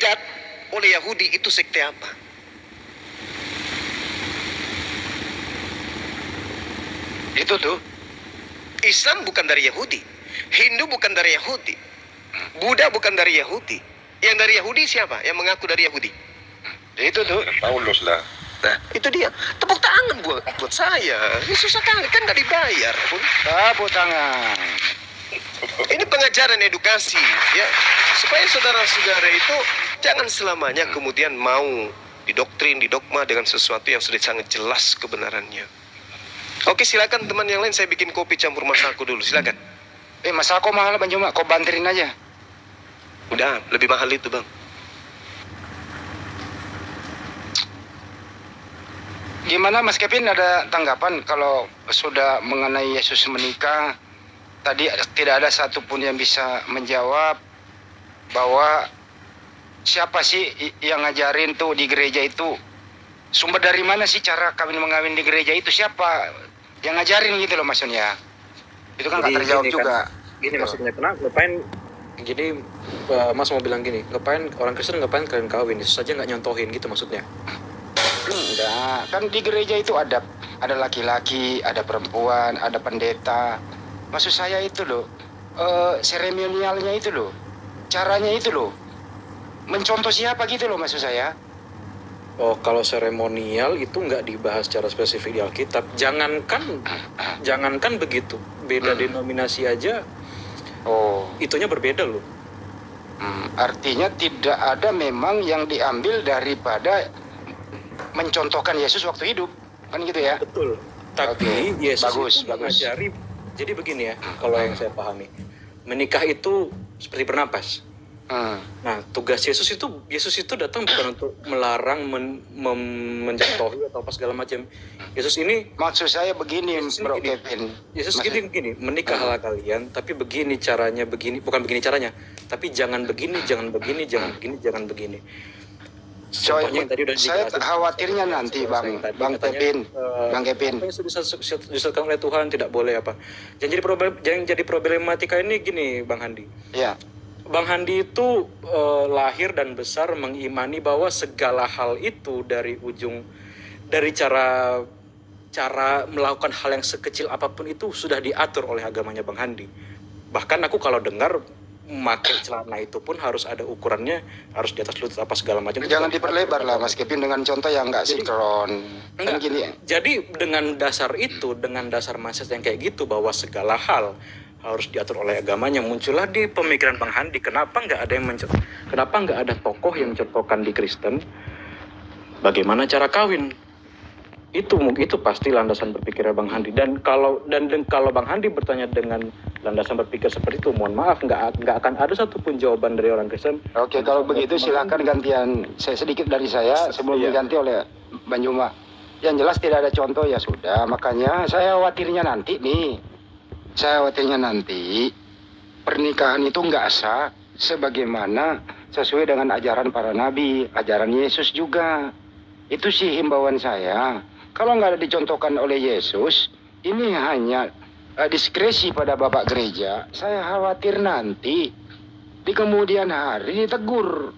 dicegat oleh Yahudi itu sekte apa? Itu tuh. Islam bukan dari Yahudi, Hindu bukan dari Yahudi, Buddha bukan dari Yahudi. Yang dari Yahudi siapa? Yang mengaku dari Yahudi? Itu tuh. Paulus lah. Nah, itu dia. Tepuk tangan buat saya. Ini susah kan nggak dibayar. Tepuk tangan. Ini pengajaran edukasi, ya, supaya saudara-saudara itu jangan selamanya kemudian mau didoktrin, didogma dengan sesuatu yang sudah sangat jelas kebenarannya. Oke, silakan teman yang lain, saya bikin kopi campur masako dulu, silakan. Masako mahal Bang Juma, kau banterin aja. Udah, lebih mahal itu Bang. Gimana Mas Kevin, ada tanggapan kalau sudah mengenai Yesus menikah? Tadi tidak ada satupun yang bisa menjawab bahwa siapa sih yang ngajarin tuh di gereja itu? Sumber dari mana sih cara kawin mengawin di gereja itu? Siapa yang ngajarin gitu loh maksudnya? Itu kan nggak terjawab juga. Gini maksudnya, kenapa ngapain? Jadi Mas mau bilang gini, ngapain orang Kristen ngapain kalian kawin? Yesus saja nggak nyontohin gitu maksudnya? Enggak, kan di gereja itu ada laki-laki, ada perempuan, ada pendeta. Maksud saya itu loh, seremonialnya itu loh, caranya itu loh, mencontoh siapa gitu loh maksud saya. Oh, kalau seremonial itu nggak dibahas secara spesifik di Alkitab. Jangankan begitu, beda denominasi aja. Oh, Itunya berbeda loh. artinya tidak ada memang yang diambil daripada mencontohkan Yesus waktu hidup, kan gitu ya? Betul. Tapi Oke, Yesus bagus, itu bagus. mengajari. Jadi begini ya, kalau yang saya pahami, menikah itu seperti bernapas. Nah, tugas Yesus itu datang bukan untuk melarang, menjatuhi atau apa segala macam. Yesus ini, Maksud saya begini, Yesus Bro ini Kevin. Yesus gini, menikahlah kalian, tapi begini caranya, bukan begini caranya, tapi jangan begini, jangan begini, jangan begini, jangan begini. Contohnya yang tadi udah Saya dijelasin. khawatirnya nanti Bang Kevin, Bang Kevin. Apa yang sudah disediakan oleh Tuhan tidak boleh apa. Yang jadi problematika ini gini, Bang Handi. Ya. Bang Handi itu lahir dan besar mengimani bahwa segala hal itu dari cara melakukan hal yang sekecil apapun itu sudah diatur oleh agamanya Bang Handi. Bahkan aku kalau dengar memakai celana itu pun harus ada ukurannya, harus di atas lutut apa segala macam. Jangan diperlebar lah Mas Kevin dengan contoh yang nggak sinkron. Kan gini ya. Jadi dengan dasar itu, dengan dasar mindset yang kayak gitu bahwa segala hal harus diatur oleh agamanya, muncullah di pemikiran Bang Handi, kenapa nggak ada tokoh yang mencontohkan di Kristen bagaimana cara kawin. Itu pasti landasan berpikirnya Bang Handi. Dan kalau Bang Handi bertanya dengan landasan berpikir seperti itu, mohon maaf, nggak akan ada satupun jawaban dari orang Kristen. Oke, kalau begitu silakan gantian saya sedikit dari saya sebelum diganti oleh Bang Juma. Yang jelas tidak ada contoh ya sudah. Makanya saya khawatirnya nanti pernikahan itu nggak sah sebagaimana sesuai dengan ajaran para nabi, ajaran Yesus juga. Itu sih himbauan saya. Kalau nggak ada dicontohkan oleh Yesus, ini hanya diskresi pada Bapak Gereja. Saya khawatir nanti di kemudian hari ditegur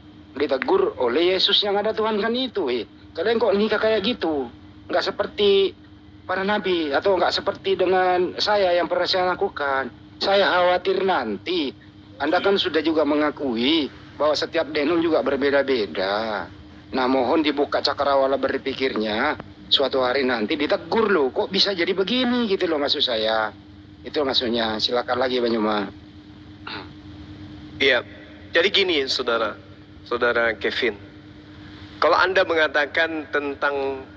oleh Yesus yang ada Tuhan kan itu. Kalian kok nikah kayak gitu? Nggak seperti para nabi atau nggak seperti dengan saya yang pernah saya lakukan. Saya khawatir nanti Anda kan sudah juga mengakui bahwa setiap denom juga berbeda-beda. Nah, mohon dibuka cakrawala berpikirnya. Suatu hari nanti ditegur loh, kok bisa jadi begini gitu loh maksud saya. Itu maksudnya. Silakan lagi Bang Juma. Iya, jadi gini saudara Kevin. Kalau Anda mengatakan tentang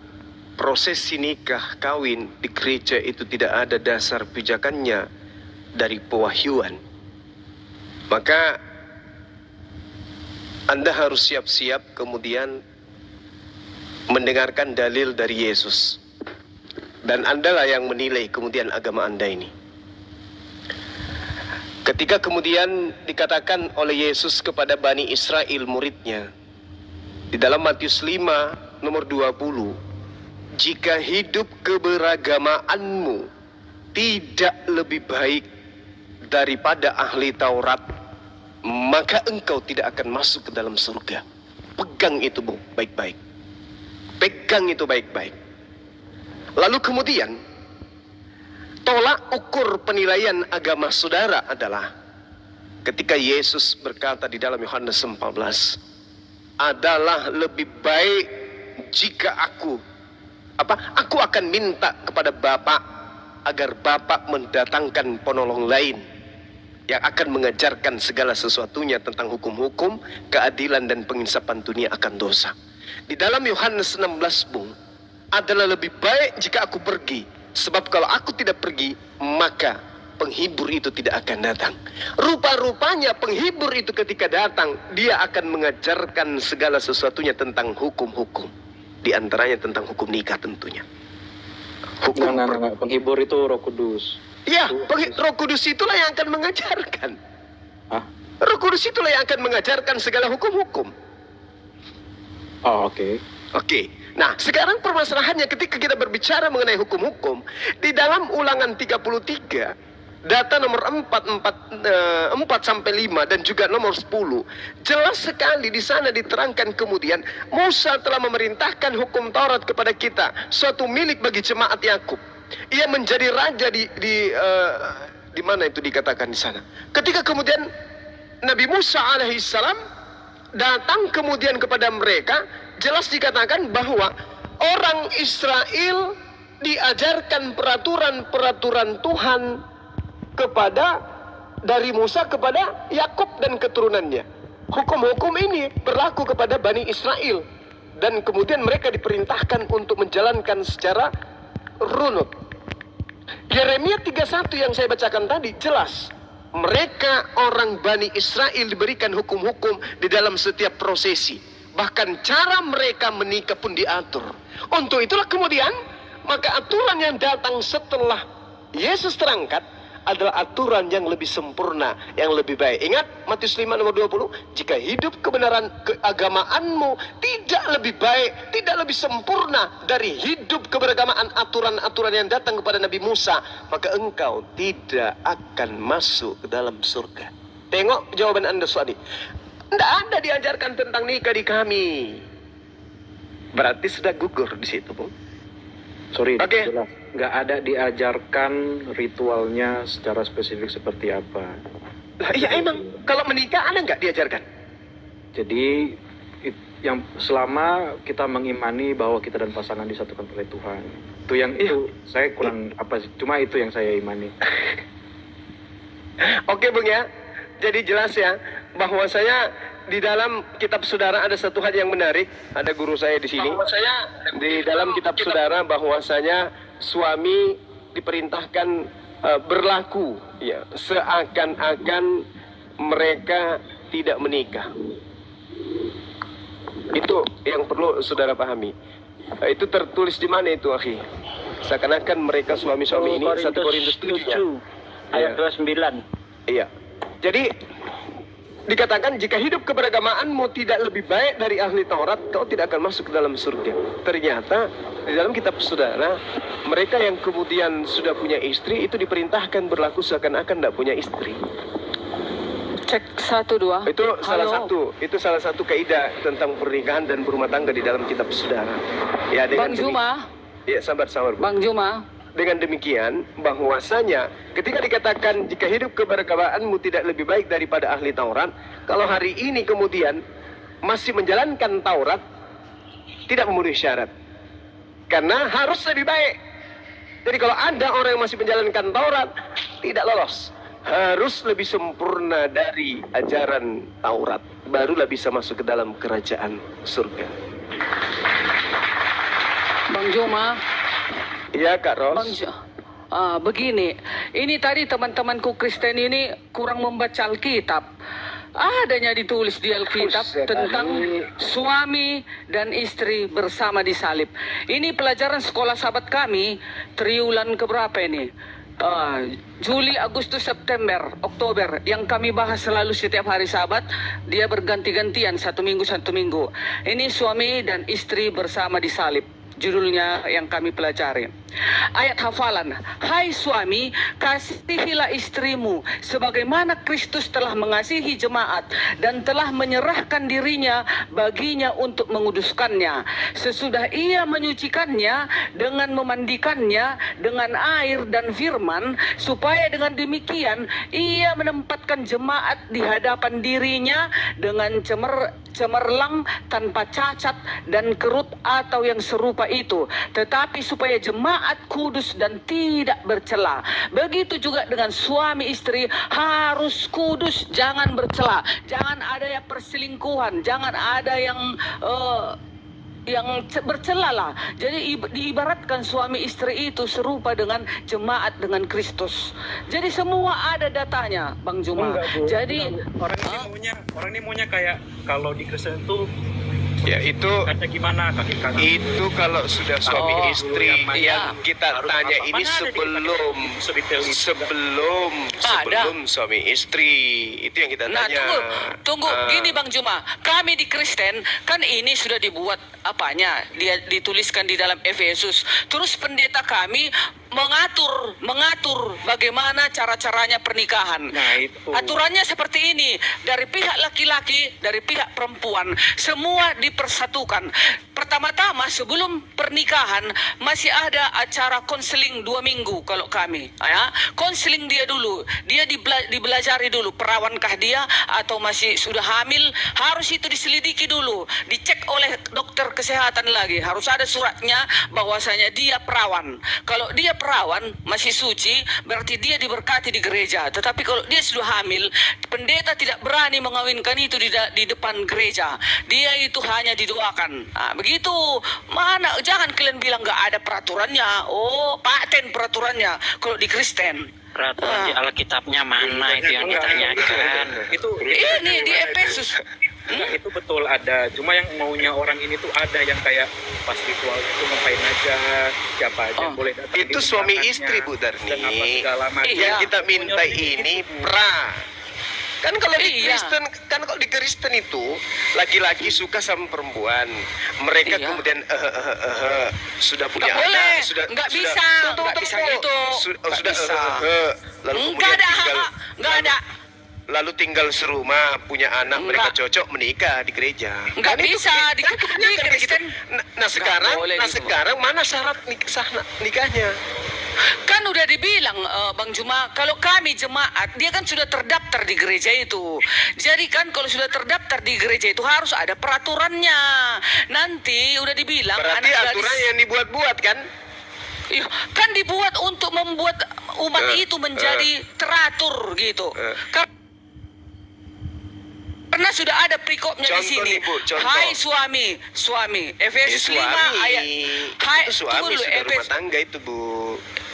prosesi nikah kawin di gereja itu tidak ada dasar pijakannya dari pewahyuan, maka Anda harus siap-siap kemudian mendengarkan dalil dari Yesus. Dan Andalah yang menilai kemudian agama Anda ini. Ketika kemudian dikatakan oleh Yesus kepada Bani Israel muridnya, di dalam Matius 5 nomor 20, jika hidup keberagamaanmu tidak lebih baik daripada ahli Taurat, maka engkau tidak akan masuk ke dalam surga. Pegang itu, Bung, baik-baik. Pegang itu baik-baik. Lalu kemudian, tolak ukur penilaian agama saudara adalah ketika Yesus berkata di dalam Yohanes 14, adalah lebih baik jika aku akan minta kepada Bapa agar Bapa mendatangkan penolong lain yang akan mengajarkan segala sesuatunya tentang hukum-hukum, keadilan dan penginsapan dunia akan dosa. Di dalam Yohanes 16, Bung, adalah lebih baik jika aku pergi, sebab kalau aku tidak pergi, maka penghibur itu tidak akan datang. Rupa-rupanya penghibur itu ketika datang, dia akan mengajarkan segala sesuatunya tentang hukum-hukum. Di antaranya tentang hukum nikah tentunya. Hukum penghibur itu Roh Kudus. Ya, Roh Kudus itulah yang akan mengajarkan. Hah? Roh Kudus itulah yang akan mengajarkan segala hukum-hukum. Oh, oke. Oke. Nah, sekarang permasalahannya ketika kita berbicara mengenai hukum-hukum, di dalam Ulangan 33, data nomor 4 sampai 5 dan juga nomor 10, jelas sekali di sana diterangkan kemudian Musa telah memerintahkan hukum Taurat kepada kita, suatu milik bagi jemaat Yakub. Ia menjadi raja di mana itu dikatakan di sana. Ketika kemudian Nabi Musa alaihissalam datang kemudian kepada mereka, jelas dikatakan bahwa orang Israel diajarkan peraturan-peraturan Tuhan dari Musa kepada Yakub dan keturunannya. Hukum-hukum ini berlaku kepada Bani Israel, dan kemudian mereka diperintahkan untuk menjalankan secara runut. Yeremia 31 yang saya bacakan tadi jelas, mereka orang Bani Israel diberikan hukum-hukum di dalam setiap prosesi. Bahkan cara mereka menikah pun diatur. Untuk itulah kemudian maka aturan yang datang setelah Yesus terangkat adalah aturan yang lebih sempurna, yang lebih baik. Ingat Matius 5 nomor 20, jika hidup kebenaran keagamaanmu tidak lebih baik, tidak lebih sempurna dari hidup keberagamaan aturan-aturan yang datang kepada Nabi Musa, maka engkau tidak akan masuk ke dalam surga. Tengok jawaban Anda tadi. Tidak ada diajarkan tentang nikah di kami. Berarti sudah gugur di situ, Bung. Sorry, Oke. jelas. Nggak ada diajarkan ritualnya secara spesifik seperti apa. Lah, iya emang. Kalau menikah ada nggak diajarkan? Jadi yang selama kita mengimani bahwa kita dan pasangan disatukan oleh Tuhan, itu yang itu saya kurang apa sih? Cuma itu yang saya imani. Oke, Bung ya. Jadi jelas ya bahwa saya di dalam kitab saudara ada satu hal yang menarik. Ada guru saya di sini. Di dalam kitab saudara bahwasanya suami diperintahkan berlaku ya seakan-akan mereka tidak menikah. Itu yang perlu saudara pahami. Itu tertulis di mana itu, akhi? Seakan-akan mereka suami-suami ini 1 Korintus 7 ayat 29. Iya. Jadi dikatakan jika hidup keberagamaanmu tidak lebih baik dari ahli Taurat, kau tidak akan masuk ke dalam surga. Ternyata di dalam kitab saudara, mereka yang kemudian sudah punya istri itu diperintahkan berlaku seakan-akan tidak punya istri. Cek 1, 2. Itu salah satu kaidah tentang pernikahan dan berumah tangga di dalam kitab saudara. Ya, Bang Juma. Ya, sabar. Bang Juma. Dengan demikian, bahwasanya ketika dikatakan jika hidup keberagamaanmu tidak lebih baik daripada ahli Taurat, kalau hari ini kemudian masih menjalankan Taurat, tidak memenuhi syarat. Karena harus lebih baik. Jadi kalau ada orang yang masih menjalankan Taurat, tidak lolos. Harus lebih sempurna dari ajaran Taurat, barulah bisa masuk ke dalam kerajaan surga. Bang Juma. Iya, Kak Ros. Begini, ini tadi teman-temanku Kristen ini kurang membaca Alkitab. Adanya ditulis di Alkitab tentang suami dan istri bersama disalib. Ini pelajaran sekolah sahabat kami, triwulan keberapa ini? Juli, Agustus, September, Oktober, yang kami bahas selalu setiap hari Sabat. Dia berganti-gantian satu minggu. Ini suami dan istri bersama disalib, judulnya yang kami pelajari. Ayat hafalan, hai suami, kasihilah istrimu sebagaimana Kristus telah mengasihi jemaat dan telah menyerahkan dirinya baginya untuk menguduskannya. Sesudah ia menyucikannya dengan memandikannya dengan air dan firman, supaya dengan demikian ia menempatkan jemaat di hadapan dirinya dengan cemerlang, tanpa cacat dan kerut atau yang serupa itu, tetapi supaya jemaat kudus dan tidak bercela. Begitu juga dengan suami istri harus kudus, jangan bercela, jangan ada yang perselingkuhan, jangan ada yang bercela lah. Jadi diibaratkan suami istri itu serupa dengan jemaat dengan Kristus. Jadi semua ada datanya, Bang Juma. Enggak, Bu. Jadi Orang ini maunya kayak kalau di Kristen itu Ya itu kata gimana kaki kanan. itu kalau sudah suami Oh, istri yang mana yang kita harus tanya apa? ini Mana ada sebelum sedetail itu? sebelum suami istri, itu yang kita Nah, tanya. tunggu, Ah, gini Bang Juma, kami di Kristen kan ini sudah dibuat apanya, dia dituliskan di dalam Efesus. Terus pendeta kami mengatur bagaimana cara-caranya pernikahan. Nah, itu. Aturannya seperti ini, dari pihak laki-laki, dari pihak perempuan, semua dipersatukan. Pertama-tama sebelum pernikahan masih ada acara konseling 2 minggu kalau kami, ya. Konseling dia dulu, dia dibelajari dulu perawankah dia atau masih sudah hamil, harus itu diselidiki dulu, dicek oleh dokter kesehatan lagi, harus ada suratnya bahwasanya dia perawan. Kalau dia perawan masih suci, berarti dia diberkati di gereja. Tetapi kalau dia sudah hamil, pendeta tidak berani mengawinkan itu di depan gereja. Dia itu hanya didoakan. Nah, begitu. Mana, jangan kalian bilang nggak ada peraturannya. Oh, paten peraturannya kalau di Kristen. Peraturan di Alkitabnya mana itu yang ditanyakan? Itu Ini di Efesus. Enggak, itu betul ada. Cuma yang maunya orang ini tuh ada yang kayak pas ritual itu ngapain aja, siapa aja yang boleh datang. itu di suami undangannya, istri, Bu Darni. dan apa segala macam. Iya. Yang kita minta ini pra. Kan kalau di Iya. Kristen, kan kalau di Kristen itu laki-laki suka sama perempuan, mereka Iya. kemudian sudah punya Nggak boleh, anak, sudah nggak sudah- bisa, Tunggu, nggak tunggu, bisa tunggu. gitu. Sudah Nggak bisa. lalu Nggak kemudian ada, tinggal nggak ada. lalu tinggal serumah, punya anak, mereka Enggak. cocok menikah di gereja. Nggak Kan itu- bisa, di kebanyakan begitu. Kristen. Nah sekarang, boleh gitu. sekarang mana syarat nikahnya? Kan udah dibilang Bang Juma, kalau kami jemaat, dia kan sudah terdaftar di gereja itu. Jadi kan kalau sudah terdaftar di gereja itu harus ada peraturannya. Nanti udah dibilang Berarti anak gadis- aturan yang dibuat-buat kan? Iya, kan dibuat untuk membuat umat itu menjadi teratur gitu. Karena sudah ada perikopnya di Contoh sini. nih, Bu, contoh. Hai suami, Efesus 5 ayat. Hai, itu tunggu suami dulu, sudah rumah Efesus. tangga itu, Bu.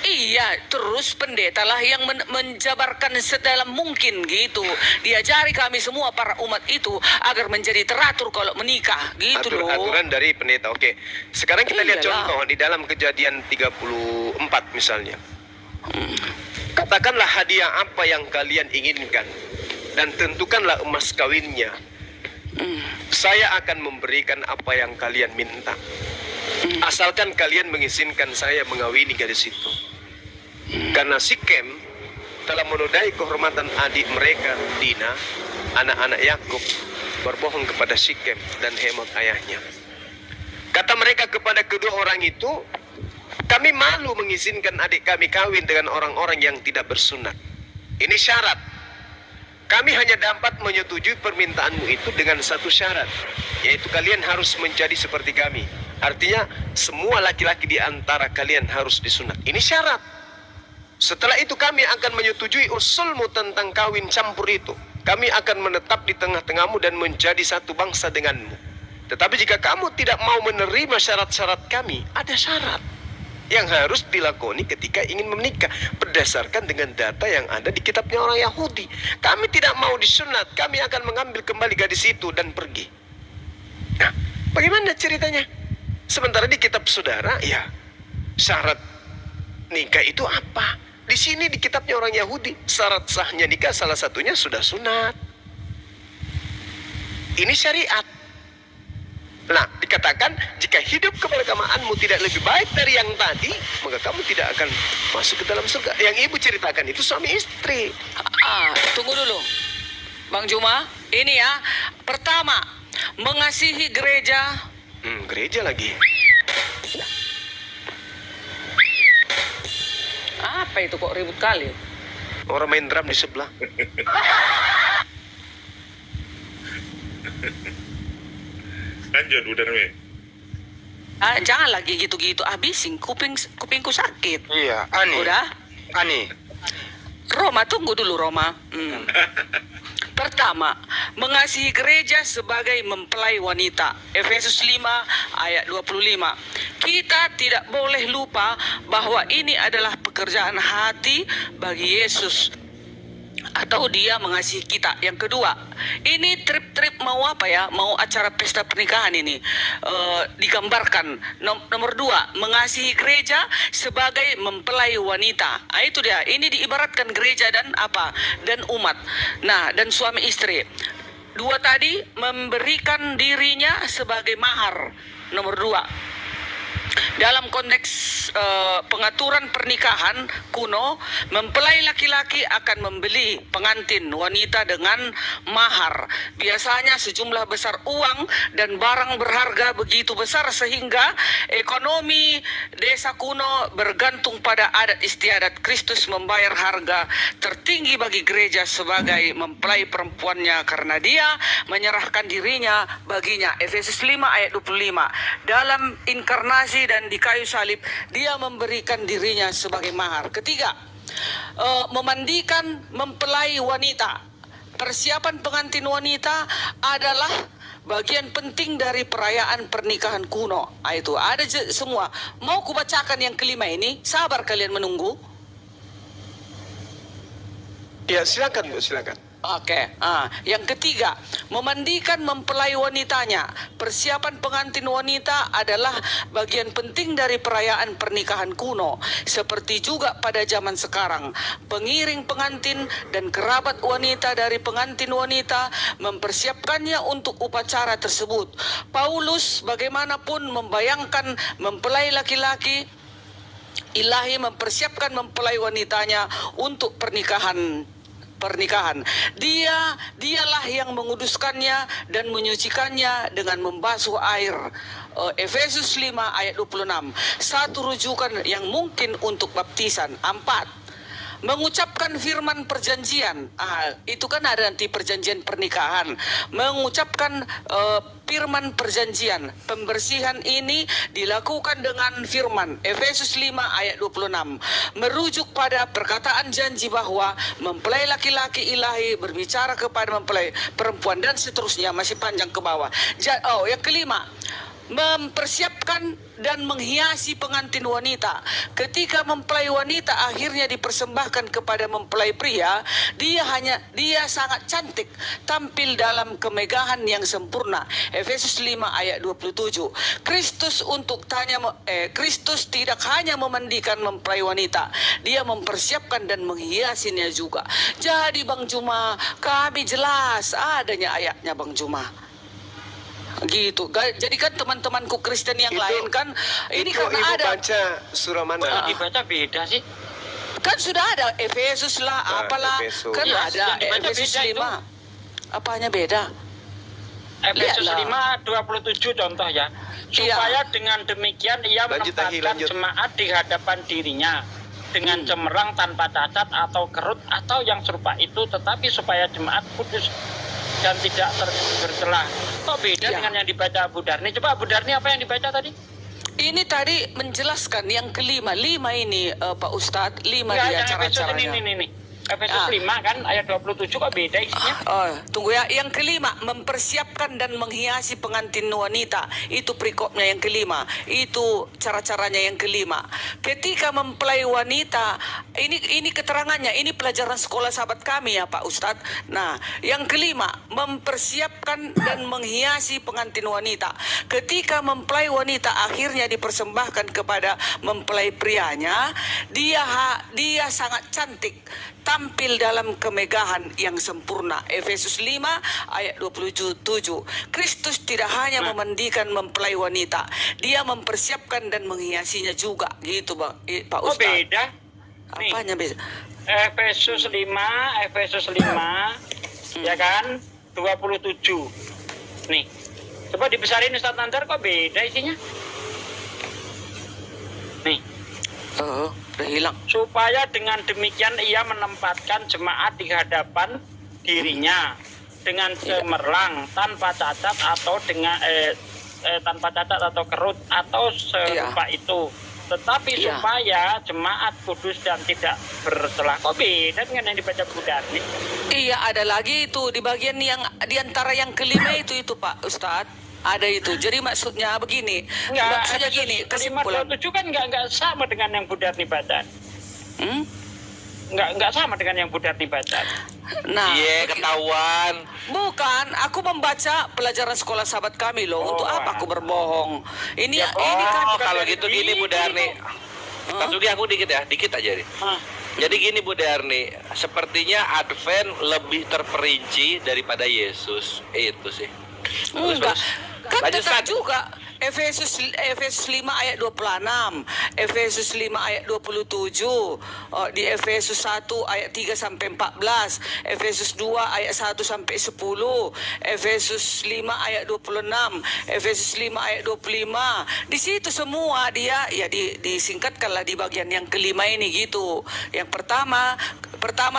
Iya, terus pendeta lah yang menjabarkan sedalam mungkin gitu. Diajari kami semua para umat itu agar menjadi teratur kalau menikah gitu loh. Aturan dari pendeta. Oke. Sekarang kita lihat Iyalah. contoh di dalam Kejadian 34 misalnya. Katakanlah hadiah apa yang kalian inginkan dan tentukanlah emas kawinnya. Saya akan memberikan apa yang kalian minta. Asalkan kalian mengizinkan saya mengawini gadis itu. Karena Sikem telah menodai kehormatan adik mereka, Dina, anak-anak Yakub, berbohong kepada Sikem dan Hemot ayahnya. Kata mereka kepada kedua orang itu, kami malu mengizinkan adik kami kawin dengan orang-orang yang tidak bersunat. Ini syarat. Kami hanya dapat menyetujui permintaanmu itu dengan satu syarat, yaitu kalian harus menjadi seperti kami. Artinya semua laki-laki di antara kalian harus disunat. Ini syarat. Setelah itu kami akan menyetujui usulmu tentang kawin campur itu. Kami akan menetap di tengah-tengahmu dan menjadi satu bangsa denganmu. Tetapi jika kamu tidak mau menerima syarat-syarat kami, ada syarat yang harus dilakoni ketika ingin menikah berdasarkan dengan data yang ada di kitabnya orang Yahudi. Kami tidak mau disunat, kami akan mengambil kembali gadis itu dan pergi. Nah, bagaimana ceritanya? Sementara di kitab saudara, ya syarat nikah itu apa? Di sini di kitabnya orang Yahudi, syarat sahnya nikah salah satunya sudah sunat. Ini syariat. Nah, dikatakan jika hidup keberagamaanmu tidak lebih baik dari yang tadi, maka kamu tidak akan masuk ke dalam surga. Yang ibu ceritakan itu suami istri. Tunggu dulu. Bang Juma, ini ya. Pertama, mengasihi gereja. Gereja lagi. Apa itu kok ribut kali? Orang main drum di sebelah. Lanjut, Bu Darmi. Jangan lagi gitu-gitu. Bising, kupingku sakit. Iya, Ani. Udah? Ani. Roma, tunggu dulu Roma. Pertama, mengasihi gereja sebagai mempelai wanita. Efesus 5 ayat 25. Kita tidak boleh lupa bahwa ini adalah pekerjaan hati bagi Yesus. Atau dia mengasihi kita. Yang kedua, ini trip-trip mau apa ya? Mau acara pesta pernikahan ini. Digambarkan. Nomor 2, mengasihi gereja sebagai mempelai wanita. Itu dia. Ini diibaratkan gereja dan apa? Dan umat. Nah, dan suami istri. 2 tadi, memberikan dirinya sebagai mahar. Nomor 2. Dalam konteks pengaturan pernikahan kuno, mempelai laki-laki akan membeli pengantin wanita dengan mahar. Biasanya sejumlah besar uang dan barang berharga begitu besar sehingga ekonomi desa kuno bergantung pada adat istiadat. Kristus membayar harga tertinggi bagi gereja sebagai mempelai perempuannya karena dia menyerahkan dirinya baginya. Efesus 5 ayat 25. Dalam inkarnasi dan di kayu salib, dia memberikan dirinya sebagai mahar. Ketiga, memandikan mempelai wanita. Persiapan pengantin wanita adalah bagian penting dari perayaan pernikahan kuno. Itu ada semua. Mau kubacakan yang kelima ini? Sabar kalian menunggu. Ya, silakan Bu, silakan. Oke. Yang ketiga, memandikan mempelai wanitanya. Persiapan pengantin wanita adalah bagian penting dari perayaan pernikahan kuno. Seperti juga pada zaman sekarang, pengiring pengantin dan kerabat wanita dari pengantin wanita mempersiapkannya untuk upacara tersebut. Paulus bagaimanapun membayangkan mempelai laki-laki, ilahi mempersiapkan mempelai wanitanya untuk pernikahan. Dialah yang menguduskannya dan menyucikannya dengan membasuh air. Efesus 5 ayat 26. Satu rujukan yang mungkin untuk baptisan. 4. Mengucapkan firman perjanjian. Itu kan ada nanti perjanjian pernikahan. Mengucapkan firman perjanjian. Pembersihan ini dilakukan dengan firman. Efesus 5 ayat 26. Merujuk pada perkataan janji bahwa mempelai laki-laki ilahi berbicara kepada mempelai perempuan dan seterusnya, masih panjang ke bawah. Yang kelima, mempersiapkan dan menghiasi pengantin wanita. Ketika mempelai wanita akhirnya dipersembahkan kepada mempelai pria, dia sangat cantik, tampil dalam kemegahan yang sempurna. Efesus 5 ayat 27. Kristus tidak hanya memandikan mempelai wanita, dia mempersiapkan dan menghiasinya juga. Jadi Bang Juma, kami jelas adanya ayatnya Bang Juma. Gitu. Jadi kan teman-temanku Kristen yang lain kan ini itu karena ibu ada baca surah mana? Dibaca beda sih. kan sudah ada Efesus lah apalah Efesus. kan Iya, ada yang dibaca Efesus beda 5. Apanya beda? Efesus Lihatlah. 5 27 contoh ya. Supaya dengan demikian ia Lanjut, Ahi, menempatkan lanjut. jemaat di hadapan dirinya dengan cemerlang tanpa cacat atau kerut atau yang serupa itu, tetapi supaya jemaat kudus dan tidak bercelah. Kok beda Ya. dengan yang dibaca Bu Darni? Coba Bu Darni apa yang dibaca tadi? Ini tadi menjelaskan yang kelima, 5 ini Pak Ustadz, 5 Ya, dia yang Efesus cara-caranya. ini. Efesus Ah. 5 kan ayat 27 kok beda isinya? Tunggu ya, yang kelima mempersiapkan dan menghiasi pengantin wanita. Itu perikopnya yang kelima. Itu cara-caranya yang kelima. Ketika mempelai wanita, ini keterangannya, ini pelajaran sekolah sahabat kami ya Pak Ustadz. Nah, yang kelima mempersiapkan dan menghiasi pengantin wanita. Ketika mempelai wanita akhirnya dipersembahkan kepada mempelai prianya, dia sangat cantik, tampil dalam kemegahan yang sempurna. Efesus 5 ayat 27. Kristus tidak hanya memandikan mempelai wanita, dia mempersiapkan dan menghiasinya juga. Gitu Pak Oh Ustaz. beda. Nih, Apanya beda? Efesus 5 ya kan 27. Nih, coba dibesarin Ustaz Nandar, kok beda isinya? Nih, Oh, udah hilang. supaya dengan demikian ia menempatkan jemaat di hadapan dirinya dengan cemerlang, tanpa cacat atau tanpa cacat atau kerut atau serupa itu. Tetapi Iya. supaya jemaat kudus dan tidak bercelah. Kok beda dengan yang dibaca Bu Darni? Iya, ada lagi itu di bagian yang di antara yang kelima itu Pak Ustadz. Ada itu. Jadi maksudnya begini. Maksudnya gini, kesimpulan. 527 kan nggak sama dengan yang Bu Darni baca. Hmm? Nggak sama dengan yang Bu Darni baca. Nah, Iya, ketahuan. bukan, aku membaca pelajaran sekolah sahabat kami loh. Untuk apa aku berbohong? Ini kan Oh, kalau gitu gini Bu Darni. Hah? Tapi aku dikit aja nih. Hah. Jadi gini Bu Darni, sepertinya Advent lebih terperinci daripada Yesus. Itu sih. enggak. Kan Lanjut, tetap Ustaz. juga Efesus 5 ayat 26, Efesus 5 ayat 27, di Efesus 1 ayat 3 sampai 14, Efesus 2 ayat 1 sampai 10, Efesus 5 ayat 26, Efesus 5 ayat 25. Di situ semua dia ya disingkatkanlah di bagian yang kelima ini gitu. Yang pertama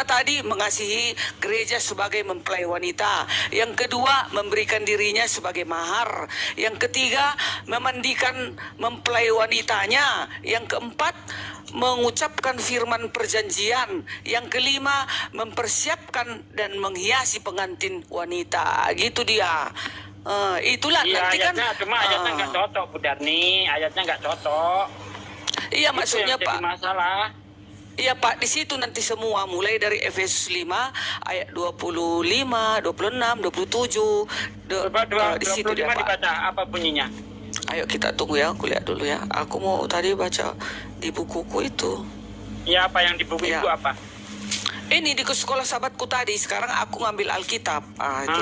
tadi mengasihi gereja sebagai mempelai wanita. Yang kedua memberikan dirinya sebagai mahar. Yang ketiga memandikan mempelai wanitanya. Yang keempat mengucapkan firman perjanjian. Yang kelima mempersiapkan dan menghiasi pengantin wanita. Gitu dia. Itulah Iya, nanti kan. ayatnya, cuma ayatnya nggak cocok Bu Darni, ayatnya nggak cocok. Iya Itu maksudnya yang jadi Pak. masalah. Iya Pak, di situ nanti semua mulai dari Efesus 5 ayat 25, 26, 27. Coba Di situ 25 dia Pak. dibaca, apa bunyinya? Ayo kita tunggu ya, aku lihat dulu ya. Aku mau tadi baca di bukuku itu. Ya, apa yang di buku Ya. itu apa? Ini di sekolah sahabatku tadi, sekarang aku ngambil Alkitab. Itu.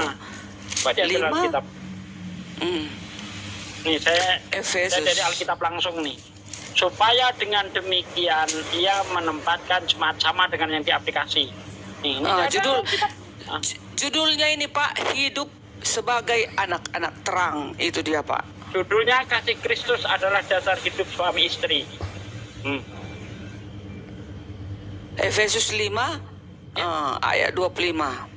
Coba diambil 5. Alkitab. Hmm. Nih, saya Efesus. dari Alkitab langsung nih. Supaya dengan demikian ia menempatkan jemaat sama dengan yang di aplikasi. Nih, ini ada Alkitab. Judulnya ini Pak, hidup sebagai anak-anak terang. Itu dia Pak. Judulnya kasih Kristus adalah dasar hidup suami istri. Efesus 5 ayat 25.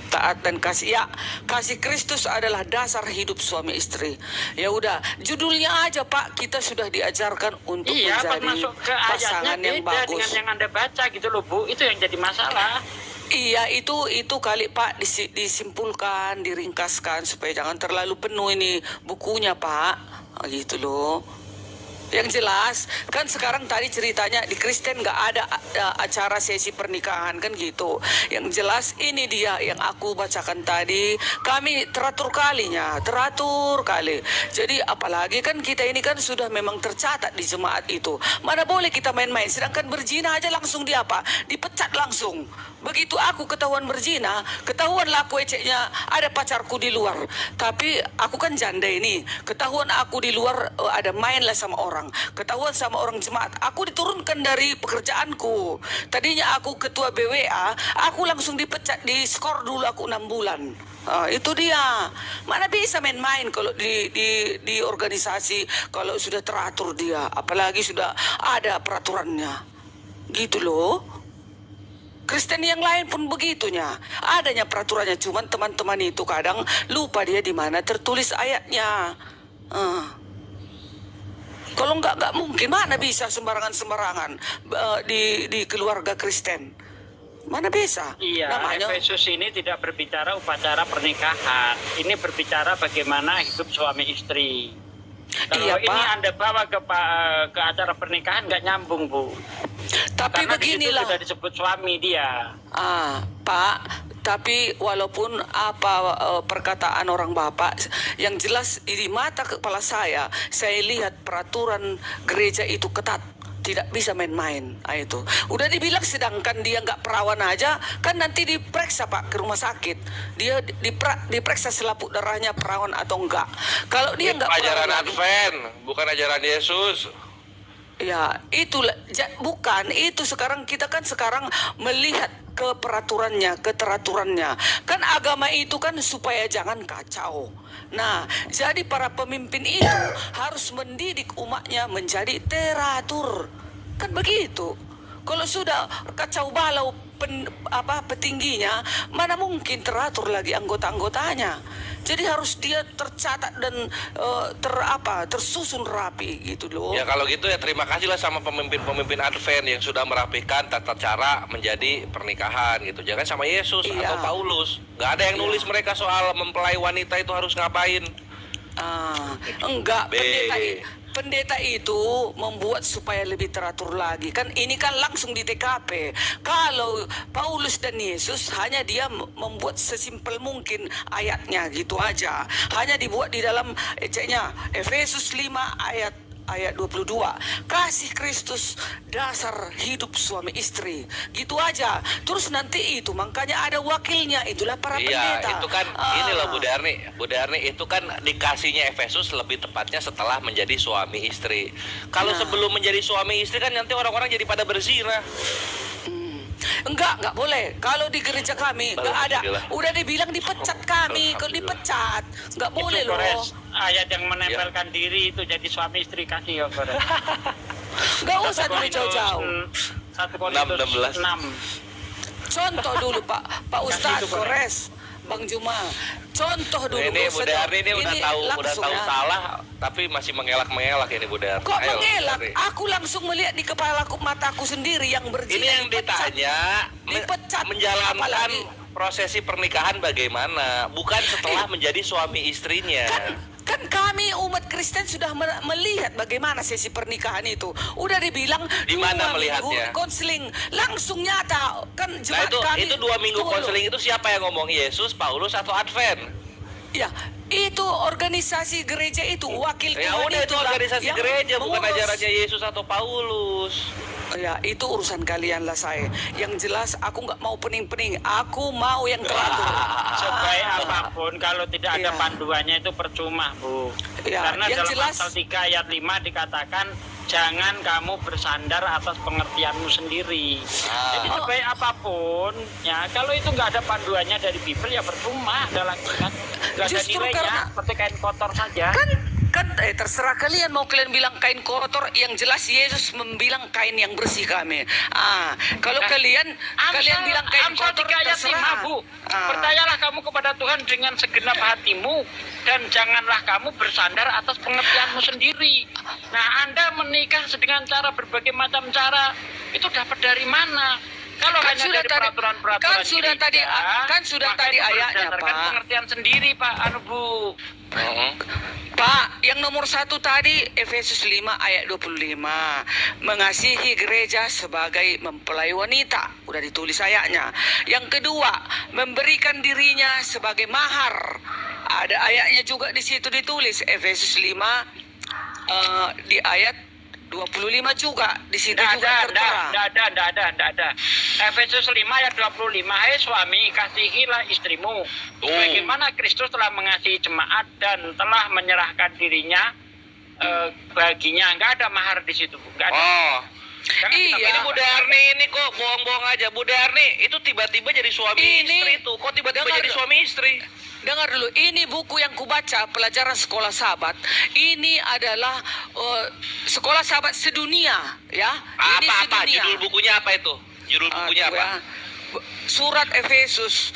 Taat dan kasih. Ya, kasih Kristus adalah dasar hidup suami istri. Ya udah, judulnya aja Pak, kita sudah diajarkan untuk Iya, pas menjadi masuk ke ayatnya pasangan yang beda dengan bagus. yang Anda baca gitu loh Bu. Itu yang jadi masalah. Iya, itu kali Pak disimpulkan, diringkaskan supaya jangan terlalu penuh ini bukunya Pak. Gitu loh. Yang jelas kan sekarang tadi ceritanya di Kristen nggak ada acara sesi pernikahan kan gitu. Yang jelas ini dia yang aku bacakan tadi, kami teratur kali. Jadi apalagi kan kita ini kan sudah memang tercatat di jemaat itu. Mana boleh kita main-main, sedangkan berzina aja langsung dipecat langsung. Begitu aku ketahuan berzina, ketahuanlah aku eceknya ada pacarku di luar. Tapi aku kan janda ini, ketahuan aku di luar ada mainlah sama orang. Ketahuan sama orang jemaat, aku diturunkan dari pekerjaanku. Tadinya aku ketua BWA, aku langsung dipecat, diskor dulu aku 6 bulan. Itu dia. Mana bisa main-main kalau di organisasi, kalau sudah teratur dia, apalagi sudah ada peraturannya. Gitu loh. Kristen yang lain pun begitunya, adanya peraturannya, cuman teman-teman itu kadang lupa dia di mana tertulis ayatnya. Kalau nggak mungkin, mana bisa sembarangan di keluarga Kristen, mana bisa? Iya, Namanya Efesus ini tidak berbicara upacara pernikahan. Ini berbicara bagaimana hidup suami istri. Kalau Iya, ini Pak. Anda bawa ke acara pernikahan nggak nyambung Bu. Tapi Karena di situ beginilah. sudah disebut suami dia. Pak, tapi walaupun apa perkataan orang Bapak, yang jelas di mata kepala saya lihat peraturan gereja itu ketat. tidak bisa main-main. Itu udah dibilang, sedangkan dia nggak perawan aja kan nanti diperiksa Pak ke rumah sakit, dia diperiksa selaput darahnya perawan atau enggak. Kalau dia Ini nggak ajaran perawan, Advent, bukan ajaran Yesus. ya itulah bukan itu. Sekarang kita kan sekarang melihat ke peraturannya, keteraturannya. Kan agama itu kan supaya jangan kacau. Nah, jadi para pemimpin itu harus mendidik umatnya menjadi teratur. Kan begitu. Kalau sudah kacau balau petingginya, mana mungkin teratur lagi anggota-anggotanya. Jadi harus dia tercatat dan tersusun rapi gitu loh. Ya kalau gitu ya terima kasihlah sama pemimpin-pemimpin Advent yang sudah merapikan tata cara menjadi pernikahan gitu. Jangan sama Yesus Iya. atau Paulus. Gak ada yang nulis mereka soal mempelai wanita itu harus ngapain. Enggak, B. pendeta itu membuat supaya lebih teratur lagi. Kan ini kan langsung di TKP. Kalau Paulus dan Yesus hanya dia membuat sesimpel mungkin ayatnya gitu aja. Hanya dibuat di dalam eceknya Efesus 5 ayat 22. Kasih Kristus dasar hidup suami istri. Gitu aja. Terus nanti itu makanya ada wakilnya, itulah para pendeta. Iya, itu kan ini loh Bu Darni itu kan dikasihnya Efesus lebih tepatnya setelah menjadi suami istri. Kalau sebelum menjadi suami istri kan nanti orang-orang jadi pada berzina. Enggak boleh. Kalau di gereja kami enggak ada. Udah dibilang dipecat kami, kalau dipecat. Enggak boleh Itu, loh. Gores, ayat yang menempelkan diri itu jadi suami istri kasih ya, Gores. Enggak usah dulu jauh-jauh. 1 Korintus 16. 6. Contoh dulu Pak Ustadz Gores, Bang Juma. Contoh dulu. Ini Bu Darni ini udah tahu langsung, ya. salah tapi masih mengelak ini Bu Darni. Kok Ayo, mengelak? Darni. Aku langsung melihat di kepalaku, mataku sendiri yang berzina. Ini yang dipecat. ditanya Dipecat. menjalankan Apalagi? prosesi pernikahan bagaimana, bukan setelah menjadi suami istrinya. Kan kami umat Kristen sudah melihat bagaimana sesi pernikahan itu. Udah dibilang Di mana 2 melihatnya? minggu konseling langsung nyata. Kan Nah jemaat itu kami 2 minggu tunggu. konseling itu siapa yang ngomong, Yesus, Paulus atau Advent? Ya, itu organisasi gereja itu, wakil Ya Tuhan udah itu itulah organisasi yang gereja bukan mengurus. ajarannya Yesus atau Paulus. Ya, itu urusan kalian lah saya. Yang jelas aku nggak mau pening-pening. Aku mau yang teratur. Sebaik apapun kalau tidak ada Iya. panduannya itu percuma, Bu. Ya, Karena yang dalam jelas- pasal 3 ayat 5 dikatakan jangan kamu bersandar atas pengertianmu sendiri. Jadi sebaik apapun, ya kalau itu nggak ada panduannya dari Bible ya percuma, ada lagi kan. Nggak ada Justru nilainya, karena- seperti kain kotor saja. Kan terserah kalian mau kalian bilang kain kotor, yang jelas Yesus membilang kain yang bersih kami. Kalau kalian bilang kain Amsal kotor 3 ayat 5, terserah. Bu. Percayalah kamu kepada Tuhan dengan segenap hatimu dan janganlah kamu bersandar atas pengertianmu sendiri. Nah, Anda menikah dengan cara berbagai macam cara, itu dapat dari mana? Kalau Kan hanya sudah dari tadi- peraturan-peraturan kan sudah gereja, tadi maka tadi itu ayatnya, berdasarkan Pak. pengertian sendiri, Pak, Bu. Pak, yang nomor 1 tadi Efesus 5 ayat 25, mengasihi gereja sebagai mempelai wanita, udah ditulis ayatnya. Yang kedua, memberikan dirinya sebagai mahar, ada ayatnya juga di situ ditulis Efesus 5 di ayat 25 juga di situ juga tertera. Nggak ada. Efesus 5 ayat 25, hai suami, kasihilah istrimu. Bagaimana Kristus telah mengasihi jemaat dan telah menyerahkan dirinya baginya. Nggak ada mahar di situ, Bu. Nggak ada. Jangan Iya. kita Ini Bu Darni ini kok bohong-bohong aja. Bu Darni itu tiba-tiba jadi suami Ini- istri tuh. Kok tiba-tiba Dengar jadi dulu. suami istri? Dengar dulu, ini buku yang kubaca, pelajaran sekolah sahabat. Ini adalah sekolah sahabat sedunia, ya. Ini Apa-apa? sedunia. Judul bukunya apa itu? Judul bukunya Aduh, apa? ya. Surat Efesus,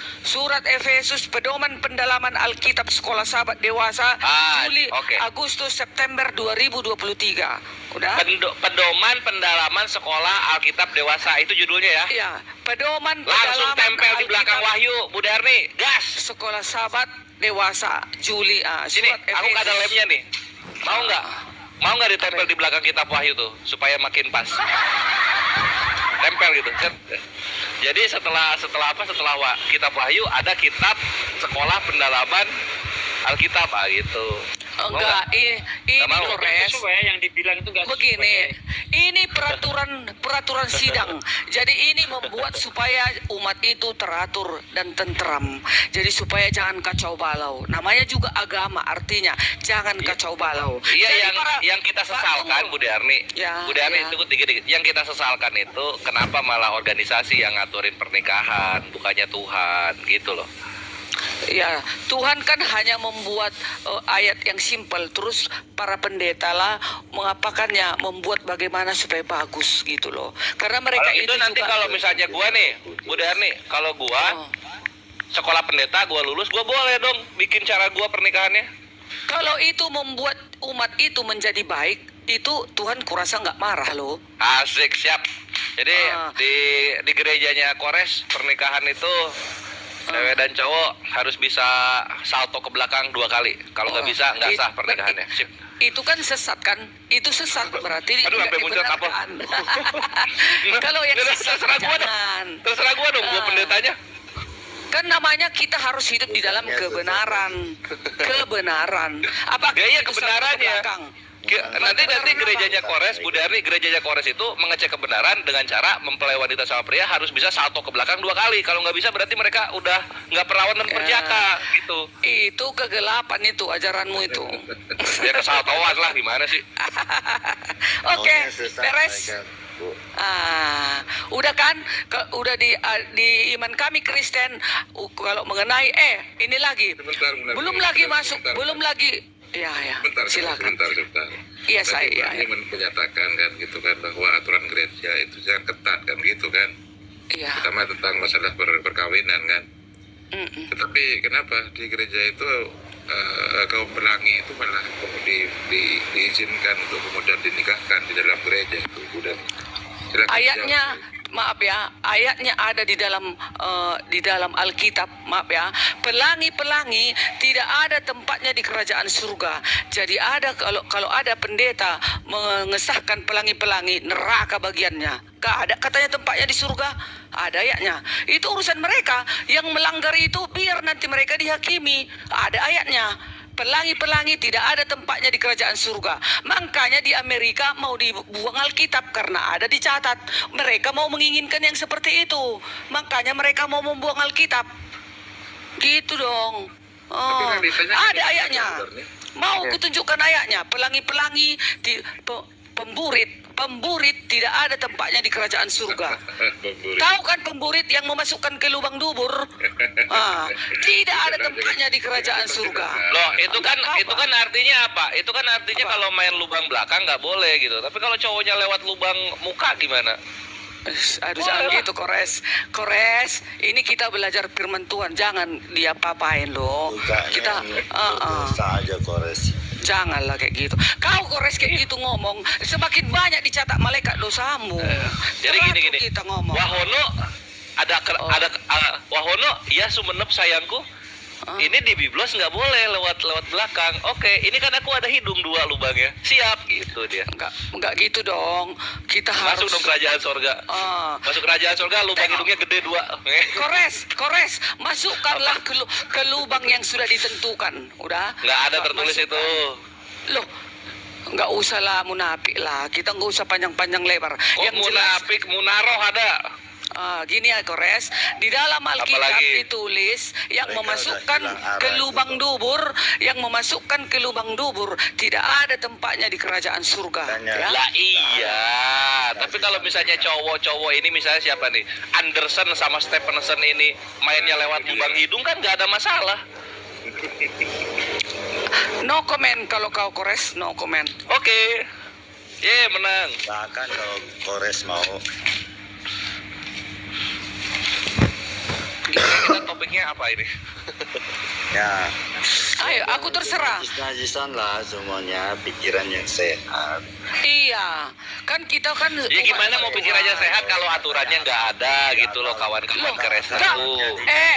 pedoman pendalaman Alkitab sekolah sahabat dewasa, Juli, oke. Agustus, September 2023. Udah? Pedoman pendalaman sekolah Alkitab dewasa itu judulnya ya. Iya, pedoman Langsung pendalaman tempel di belakang Alkitab Wahyu, Bu Darni. Gas. sekolah sahabat dewasa, Juli. Sini, Surat aku nggak ada Efesus. lemnya nih. Mau nggak? Mau nggak ditempel di belakang kitab Wahyu tuh supaya makin pas? Tempel gitu. Set. Jadi setelah kitab Wahyu ada kitab sekolah pendalaman Alkitab gitu. Enggak, ini Nggak mau. Kores. Sesuai yang dibilang itu nggak Begini, sesuai. ini peraturan sidang. Jadi ini membuat supaya umat itu teratur dan tentram. Jadi supaya jangan kacau balau. Namanya juga agama, artinya jangan kacau balau. Iya, Jadi yang kita sesalkan, Bu Darni. Ya, Bu Darni, ya. itu dikit-dikit. Yang kita sesalkan itu kenapa malah organisasi yang ngaturin pernikahan, bukannya Tuhan, gitu loh. Ya, Tuhan kan hanya membuat ayat yang simpel, terus para pendeta lah mengapakannya, membuat bagaimana supaya bagus gitu loh. Karena mereka Kalau itu nanti juga, kalau misalnya gua nih, Bu Darni, kalau gua Oh. sekolah pendeta, gua lulus, gua boleh dong bikin cara gua pernikahannya. Kalau itu membuat umat itu menjadi baik, itu Tuhan kurasa nggak marah loh. Asik, siap. Jadi Ah. di gerejanya Kores pernikahan itu cewek dan cowok harus bisa salto ke belakang 2 kali. Kalau nggak Oh. bisa nggak sah It- pernikahannya. Sip. Itu kan sesat kan? Itu sesat berarti Aduh, nggak sampai muncrat apa? dibenarkan. Kalau yang sesat Terserah gua dong. jangan. Terserah gua dong, gua Ah. pendetanya. Kan namanya kita harus hidup di dalam kebenaran. Kebenaran. Apa Ya, iya, itu salto ke kebenarannya. belakang? Nanti Kebenaran gerejanya apa? Kores, Bu Darni, gerejanya Kores itu mengecek kebenaran dengan cara mempelai wanita sama pria harus bisa salto ke belakang 2 kali. Kalau nggak bisa berarti mereka udah nggak perawan dan perjaka gitu. Itu kegelapan itu ajaranmu itu. Ya kesaltoan lah, gimana sih? Oke, beres. Udah kan? Udah di iman kami Kristen. Kalau mengenai ini lagi. Sebentar, Belum lagi masuk, belum lagi. Ya, silakan. Sebentar. Iya, saya. Tadi Iya, Pak Iman menyatakan kan gitu kan bahwa aturan gereja itu sangat ketat kan gitu kan. iya. Terutama tentang masalah perkawinan kan. Mm-mm. Tetapi kenapa di gereja itu kaum pelangi itu malah diizinkan untuk kemudian dinikahkan di dalam gereja itu udah. Silakan Ayatnya, dijawab. maaf ya, ayatnya ada di dalam Alkitab, maaf ya. Pelangi-pelangi tidak ada tempatnya di kerajaan surga. Jadi ada kalau ada pendeta mengesahkan pelangi-pelangi, neraka bagiannya. Gak ada katanya tempatnya di surga. Ada ayatnya. Itu urusan mereka. Yang melanggar itu biar nanti mereka dihakimi. Ada ayatnya. Pelangi-pelangi tidak ada tempatnya di kerajaan surga. Makanya di Amerika mau dibuang Alkitab karena ada dicatat. Mereka mau menginginkan yang seperti itu. Makanya mereka mau membuang Alkitab. Gitu dong. Tapi realitanya Ada gimana ayatnya. sebenarnya? Mau kutunjukkan ayatnya. Pelangi-pelangi, pemburit tidak ada tempatnya di kerajaan surga. Pemburit. Tahu kan pemburit yang memasukkan ke lubang dubur? Tidak ada tempatnya di kerajaan surga. Loh, itu kan artinya apa? Itu kan artinya kalau main lubang belakang nggak boleh gitu. Tapi kalau cowoknya lewat lubang muka gimana? Aduh, jangan gitu, Kores. Ini kita belajar firman Tuhan. Jangan dia papain loh. Kita saja Kores. janganlah kayak gitu. Kau Kores kayak gitu ngomong, semakin banyak dicatat malaikat dosamu. Jadi Teratur gini. kita ngomong. Wahono Wahono, ya sumenep sayangku. Ini di Biblos nggak boleh lewat belakang. Oke, ini kan aku ada hidung 2 lubangnya. Siap gitu dia. Enggak gitu dong. Kita harus Masuk dong kerajaan sorga. Masuk kerajaan sorga, lubang Tengok. hidungnya gede 2. Kores, masukkanlah ke lubang yang sudah ditentukan. Udah? Nggak ada tertulis Masukkan. itu. Loh, nggak usah lah munafik lah. Kita nggak usah panjang-panjang lebar. Kok Yang jelas, munafik, munaroh ada. gini ya Kores, di dalam Alkitab Apalagi? ditulis yang Mereka memasukkan udah hilang ke arah lubang itu. dubur, yang memasukkan ke lubang dubur tidak ada tempatnya di kerajaan surga. Tanya. Ya? Lah iya, tapi kalau misalnya cowok-cowok ini misalnya siapa nih? Anderson sama Stephenson ini mainnya lewat lubang hidung kan nggak ada masalah. No comment kalau kau Kores, no comment. Oke. Menang. Bahkan kalau Kores mau Kita topiknya apa ini? ya Ayo, aku terserah. najis-najisan lah semuanya, pikiran yang sehat. Iya, kan kita kan. Ya gimana mau pikirannya sehat kalau aturannya nggak ada gitu loh kawan-kawan keresku.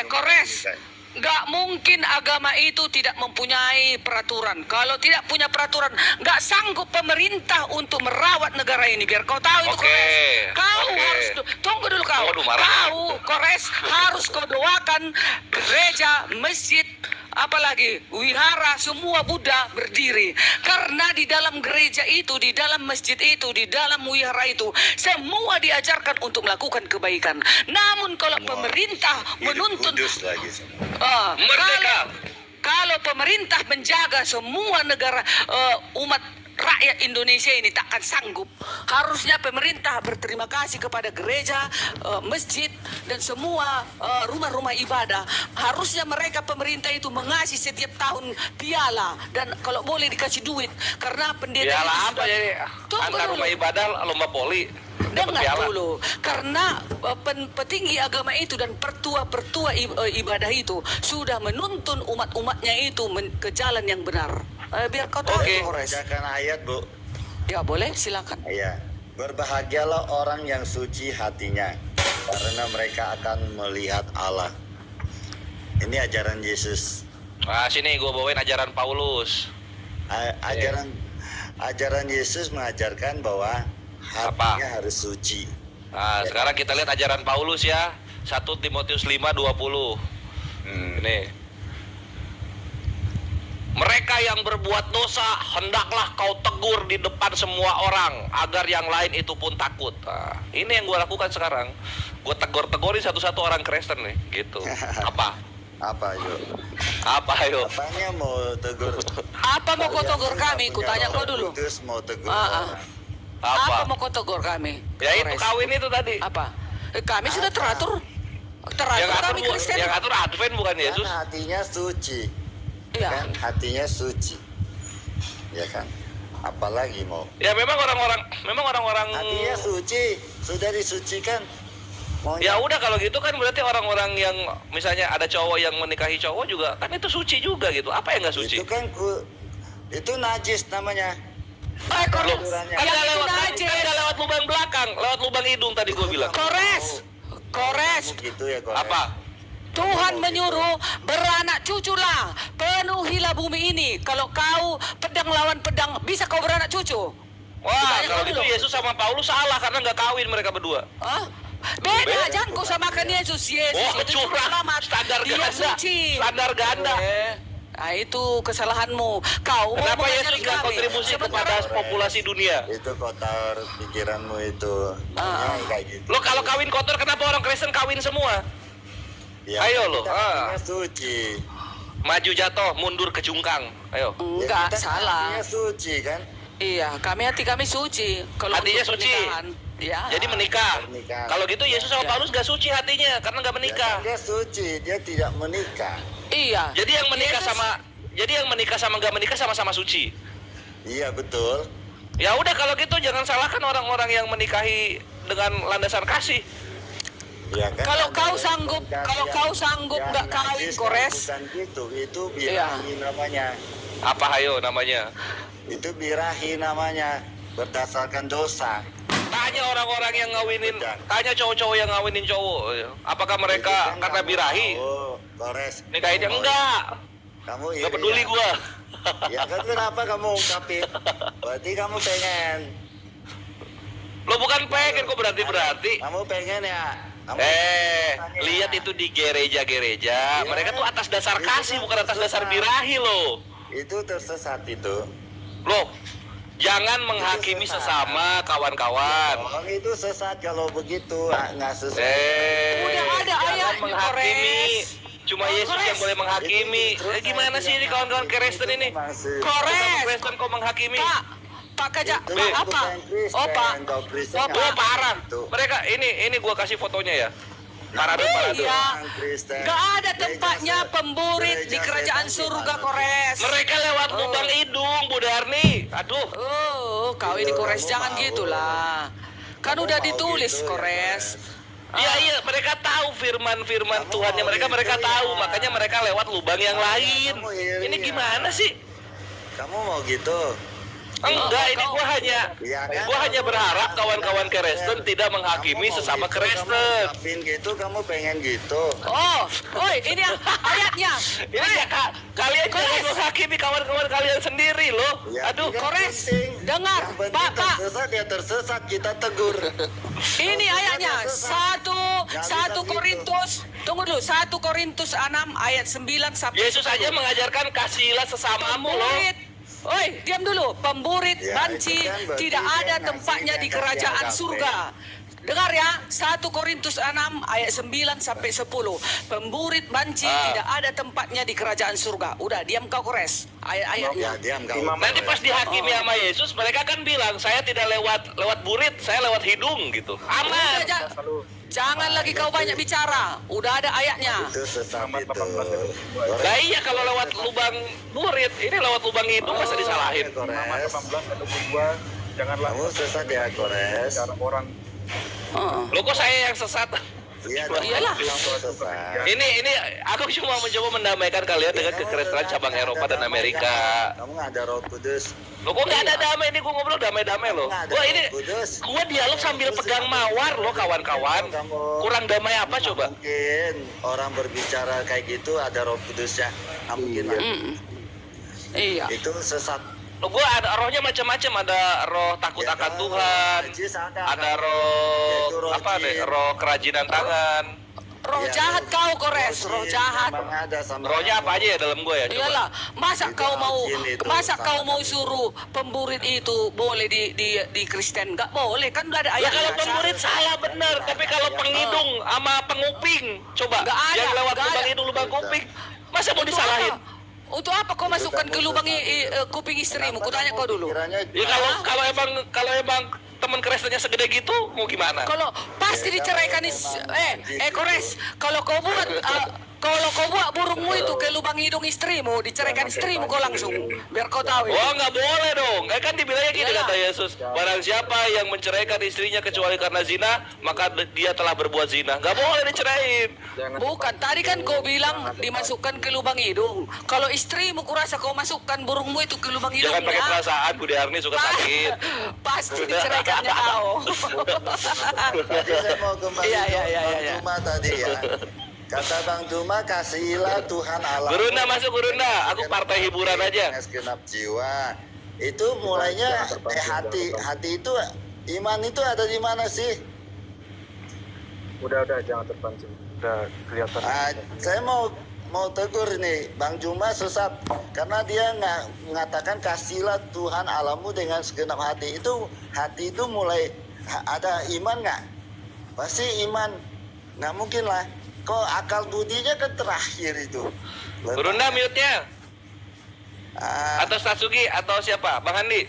Kores. Nggak mungkin agama itu tidak mempunyai peraturan. Kalau tidak punya peraturan, nggak sanggup pemerintah untuk merawat negara ini. Biar kau tahu itu, Oke, Kores. Kau oke. harus tunggu dulu kau. Waduh, marah. Kau, Kores, harus kau doakan gereja, masjid, apalagi wihara semua Buddha berdiri. Karena di dalam gereja itu, di dalam masjid itu, di dalam wihara itu, semua diajarkan untuk melakukan kebaikan. Namun kalau pemerintah menuntun Kudus lagi semua. Merdeka. Kalau pemerintah menjaga semua negara umat rakyat Indonesia ini takkan sanggup. Harusnya pemerintah berterima kasih kepada gereja, masjid, dan semua rumah-rumah ibadah. Harusnya mereka pemerintah itu mengasih setiap tahun piala dan kalau boleh dikasih duit karena pendeta Piala itu apa jadi? Tunggu Antar dulu. rumah ibadah lomba poli. Dapat Dengar piala. dulu, karena petinggi agama itu dan pertua-pertua ibadah itu sudah menuntun umat-umatnya itu ke jalan yang benar. Biar kau tahu. Oke. Bacakan ayat, Bu. Ya boleh, silakan. Iya. Berbahagialah orang yang suci hatinya, karena mereka akan melihat Allah. Ini ajaran Yesus. Nah, sini gue bawain ajaran Paulus. Ajaran Yesus mengajarkan bahwa hatinya harus suci. Nah, sekarang kita lihat ajaran Paulus ya. 1 Timotius 5:20. Ini. Mereka yang berbuat dosa hendaklah kau tegur di depan semua orang agar yang lain itu pun takut. Nah, ini yang gue lakukan sekarang. Gue tegur-tegurin satu-satu orang Kristen nih, gitu. Apa? Apa, yuk? Apa ayo? Apanya mau tegur? Apa mau kau tegur kami? Ku tanya kau dulu. Kudus mau tegur Ah, ah. orang. Apa Apa? mau kau tegur kami? Ya itu Kores. kawin itu tadi. Apa? Kami sudah teratur. Yang Teratur atur, kami Kristen. yang atur Advent bukan Yesus. Kan hatinya suci. Iya. Kan hatinya suci. Ya kan? Apalagi mau? Ya memang orang-orang Hatinya suci, sudah disucikan. Ya udah kalau gitu kan berarti orang-orang yang misalnya ada cowok yang menikahi cowok juga kan itu suci juga gitu. Apa yang nggak suci? Itu kan itu najis namanya. Loh, kan Yang nggak itu lewat najis. kan nggak lewat lubang belakang, lewat lubang hidung tadi gue bilang. Kores. Gitu ya, Kores. Apa? Tuhan menyuruh beranak cuculah, penuhilah bumi ini. Kalau kau pedang lawan pedang, bisa kau beranak cucu? Wah, Ditanya kalau kau gitu dulu. Yesus sama Paulus salah karena nggak kawin mereka berdua. Hah? Beda, jangan kau samakan Yesus. Yesus Oh, itu juru curang. selamat. Standar Dia ganda. suci. Standar ganda. Nah, itu kesalahanmu. Kau mau Kenapa mengajari Yesus nggak kami. kontribusi Sementara- kepada populasi dunia? Itu kotor pikiranmu itu. Ya, kayak gitu. Lo kalau kawin kotor kenapa orang Kristen kawin semua? Ya, Ayo lo, kita hatinya suci. Maju jatuh, mundur ke cungkang. Ayo. Enggak, kita salah. Hatinya suci kan? Iya, hati kami suci. Kalau Hatinya untuk suci. pernikahan, ya. Jadi menikah. Menikah. Kalau gitu Yesus sama Ya. Paulus gak suci hatinya karena gak Ya, menikah. kan dia suci, dia tidak menikah. Iya. Jadi yang menikah Yesus- sama gak menikah sama-sama suci. Iya betul. Ya udah kalau gitu jangan salahkan orang-orang yang menikahi dengan landasan kasih. Ya, kan Kalau ada kau yang sanggup- menikah kalau yang- kau sanggup yang nggak kawin, najis, Kores. Bukan gitu, itu Iya. birahi namanya. Apa ayo namanya? Itu birahi namanya, berdasarkan dosa. Tanya orang-orang yang ngawinin, Betul. tanya cowok-cowok yang ngawinin cowok. Apakah mereka Itu kan karena kamu birahi? mau, Kores. Nikahinnya Kamu mau- enggak. Kamu Gak iri peduli ya? gua. Ya kan kenapa kamu ungkapin? Berarti kamu pengen. Lo bukan pengen kok berarti. Kamu pengen ya? Kamu pengen Lihat ya? itu di gereja-gereja. Iya. Mereka tuh atas dasar Itu kasih kan bukan atas dasar tersesat. birahi lo. Itu tersesat itu. Loh, jangan menghakimi sesat. sesama kawan-kawan. Orang itu sesat kalau begitu, nggak sesuai. Udah ada Jangan ayatnya, menghakimi. Kores. Cuma Oh, Yesus Kores. yang boleh menghakimi. Itu justru Gimana saya sih ini bilang kawan-kawan itu Kristen ini? masih- Kores. Kristen kok menghakimi? Pak Kajak, Itu Pak apa? bukan Kristen, Oh, Pak. kalau Kristen Oh, nggak Oh Pak. parah. Itu. Mereka ini gua kasih fotonya ya. Parade. Iya. Orang Kristen. Gak ada Gereja tempatnya se- pemburit di gereja kerajaan setan surga, gimana? Kores. Mereka lewat lubang hidung, Bu Darni. Aduh. Oh, kau ini Itu Kores kamu jangan mau. gitulah. Kan Kamu udah mau ditulis, gitu ya, Kores. Iya, mereka tahu firman-firman Kamu Tuhannya mau mereka gitu tahu, ya. makanya mereka lewat lubang yang lain. Kamu iri Ini ya. gimana sih? Kamu mau gitu? Enggak, ini gua hanya Ya kan? hanya berharap kawan-kawan Kristen tidak menghakimi Kamu mau sesama gitu, Kristen. Kamu ungkapin gitu, kamu pengen gitu. Oh, oi, ini ayatnya. Ini ya, kalian jangan Kores. menghakimi kawan-kawan kalian sendiri loh. Ya, Aduh, tidak Kores, penting. dengar, Yang penting Pak. tersesat ya tersesat, kita tegur. Ini ayatnya Tersesat. 1 Nggak 1 bisa Korintus. Tunggu dulu, 1 Korintus 6 ayat 9 sampai Yesus 10. aja mengajarkan kasihilah sesamamu loh. Pemburit. Oi, diam dulu. Pemburit, Ya, banci, itu kan berarti tidak dia ada ngasih tempatnya di yang kerajaan kasih surga. Dengar ya, 1 Korintus 6 ayat 9 sampai 10. Pemburit, banci, tidak ada tempatnya di kerajaan surga. Udah, diam kau Kores. Ayat-ayatnya. Ya, diam kau. Nanti pas dihakimi sama Yesus, mereka kan bilang, saya tidak lewat burit, saya lewat hidung gitu. Aman. Udah, jangan lagi kau banyak bicara. Udah ada ayatnya. Itu sesat itu. Lah iya kalau lewat lubang burit, ini lewat lubang hidung masa disalahin. Kores. 18:22 janganlah Kamu sesat ya, Kores. cara orang Loh kok saya yang sesat? Iya, Iyalah. kamu sesat. Ini aku cuma mencoba mendamaikan kalian dengan kekerasan cabang Eropa dan Amerika. Kamu nggak ada Roh Kudus. Lo kok nggak ada damai ini? Gue ngobrol damai-damai loh. Nggak ada Gua ini, Roh Kudus. gua dialog sambil pegang mawar loh kawan-kawan. Kurang damai apa Nggak coba? mungkin orang berbicara kayak gitu ada Roh Kudusnya. Nggak mungkin ya. Iya. Itu sesat. Lo gue ada rohnya macam-macam, ada roh takut Ya, akan kan, Tuhan, najis ada Yaitu roh roh apa deh, jin. roh kerajinan tangan. Roh Iya, jahat kau Kores, roh jin jahat. memang ada sama Rohnya kamu. apa aja ya dalam gue ya? Coba. Iyalah, masa Itu kau mau jin itu, masa sama kau mau kamu. suruh pemburit itu boleh di Kristen? Enggak boleh, kan udah ada Ya ayatnya. kalau pemburit salah bener, tapi kalau pengidung sama penguping, coba Nggak ada, yang lewat nggak lubang ada. hidung lubang kuping, masa mau Untuk disalahin? apa? Untuk apa kau masukkan ke lubang kuping istrimu? Kutanya kau dulu. Pikirannya Ya kalau emang teman Kristennya segede gitu, mau gimana? Kalau pasti diceraikan Kores, kalau kau buat burungmu itu ke lubang hidung istrimu, diceraikan istrimu kau langsung, biar kau tahu. Oh nggak boleh dong, kan dibilangnya gini Iyalah. kata Yesus, barang siapa yang menceraikan istrinya kecuali karena zina, maka dia telah berbuat zina. Nggak boleh diceraiin. Bukan, tadi kan kau bilang dimasukkan ke lubang hidung. Kalau istrimu kurasa kau masukkan burungmu itu ke lubang hidung, Jangan pakai perasaan, Budi Arni suka sakit. pasti diceraikannya kau. Tadi saya mau kembali Iya, ke iya, iya, Bang iya. Duma tadi ya. Kata Bang Duma, kasihilah Tuhan Allah. Gurunda masuk Gurunda, aku partai hiburan aja. Dengan segenap jiwa. Itu mulainya hati itu iman itu ada di mana sih? udah jangan terpancing. Udah kelihatan. Saya mau tegur nih, Bang Juma sesat karena dia nggak mengatakan kasihlah Tuhan Allahmu dengan segenap hati. Itu hati itu mulai ada iman nggak? Pasti iman. Nggak mungkin lah. Kok akal budinya kan terakhir itu. Gurunda mute-nya. Ah, Atau Satsugi atau siapa? Bang Andi.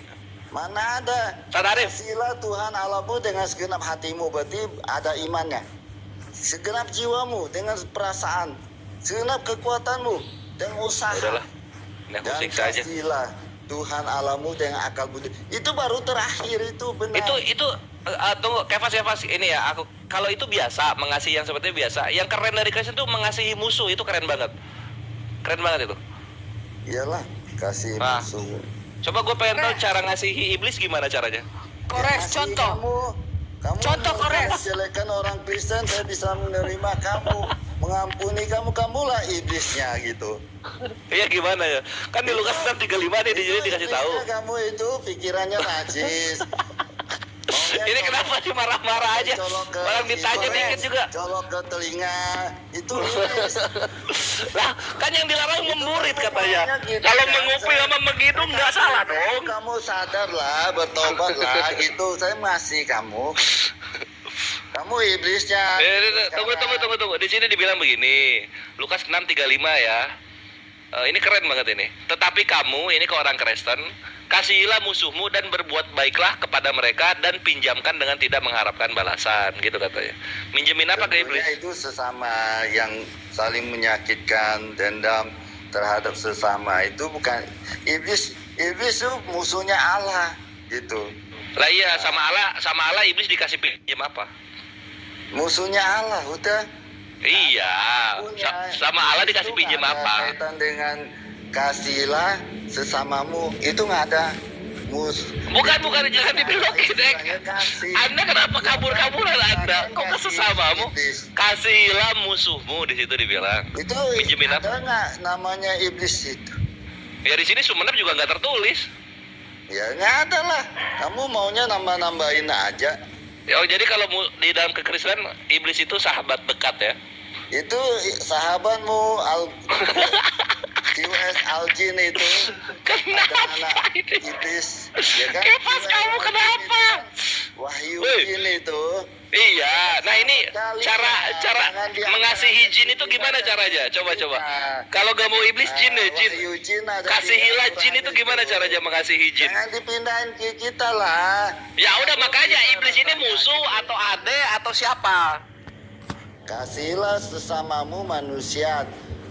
mana ada? Ustaz Arif. Kasihlah Tuhan Allahmu dengan segenap hatimu, berarti ada imannya. Segenap jiwamu dengan perasaan, segenap kekuatanmu dengan usaha. Udahlah. Ini aku Dan siksa aja. kasihlah Tuhan Allahmu dengan akal budi. Itu baru terakhir itu benar. Itu tunggu Kevas ini ya aku kalau itu biasa mengasihi yang seperti biasa. Yang keren dari Kristen itu mengasihi musuh, itu keren banget. Keren banget itu. Iyalah, kasih Nah. musuh. Coba gue pengen tahu cara ngasihi iblis gimana caranya. Kores, Kasih contoh. Kamu Contoh, Kores. menjelekan orang Kristen, saya bisa menerima kamu, mengampuni kamulah iblisnya gitu. Iya gimana ya? Kan di Lukas 6:35 nih di sini dikasih tahu. Iblisnya kamu itu pikirannya najis. Maunya Ini kenapa sih marah-marah aja? colok ke Orang ditanya hidung, dikit juga. colok ke telinga, itu iblis. Lah, kan yang dilarang memburit katanya. Gitu, Kalau kan? menguping sama megidung nggak salah dong. Kamu sadar lah, bertobat lah, gitu. Saya masih kamu. Kamu iblisnya. Tunggu. Di sini dibilang begini. Lukas 6:35 ya. Ini keren banget ini. Tetapi kamu, ini ke orang Kristen, kasihilah musuhmu dan berbuat baiklah kepada mereka dan pinjamkan dengan tidak mengharapkan balasan, gitu katanya. Minjemin apa ke iblis? Tentunya itu sesama yang saling menyakitkan, dendam terhadap sesama. Itu bukan iblis. Iblis itu musuhnya Allah, gitu. Lah iya, sama Allah iblis dikasih pinjam apa? Musuhnya Allah, udah. Iya, sama Allah dikasih Itu pinjam nggak ada apa? kaitan dengan kasihlah sesamamu, itu nggak ada Bukan, jangan dibelokin, Dek. kasih. Anda kenapa kabur-kaburan Anda? Kok ke sesamamu? Kasihilah musuhmu, di situ dibilang. Itu Pinjemin ada apa? nggak namanya iblis itu? Ya di sini Sumenep juga nggak tertulis. Ya nggak ada lah. Kamu maunya nambah-nambahin aja. Oh, jadi kalau di dalam kekristenan iblis itu sahabat dekat ya? Itu sahabatmu QS Aljin itu. Ada anak iblis, ya kan? Kepas kamu kenapa? Wahyu Woi. Jin itu. Iya, nah ini cara Jangan diangkat. mengasihi jin itu gimana caranya? Coba. Kalau gak mau iblis jin ya jin. Wahyu Jin ada di Kasihilah jin Al-Quran itu gimana caranya mengasihi jin? Jangan dipindahin ke kita lah. Ya udah makanya iblis ini musuh atau ade atau siapa? Kasihilah sesamamu manusia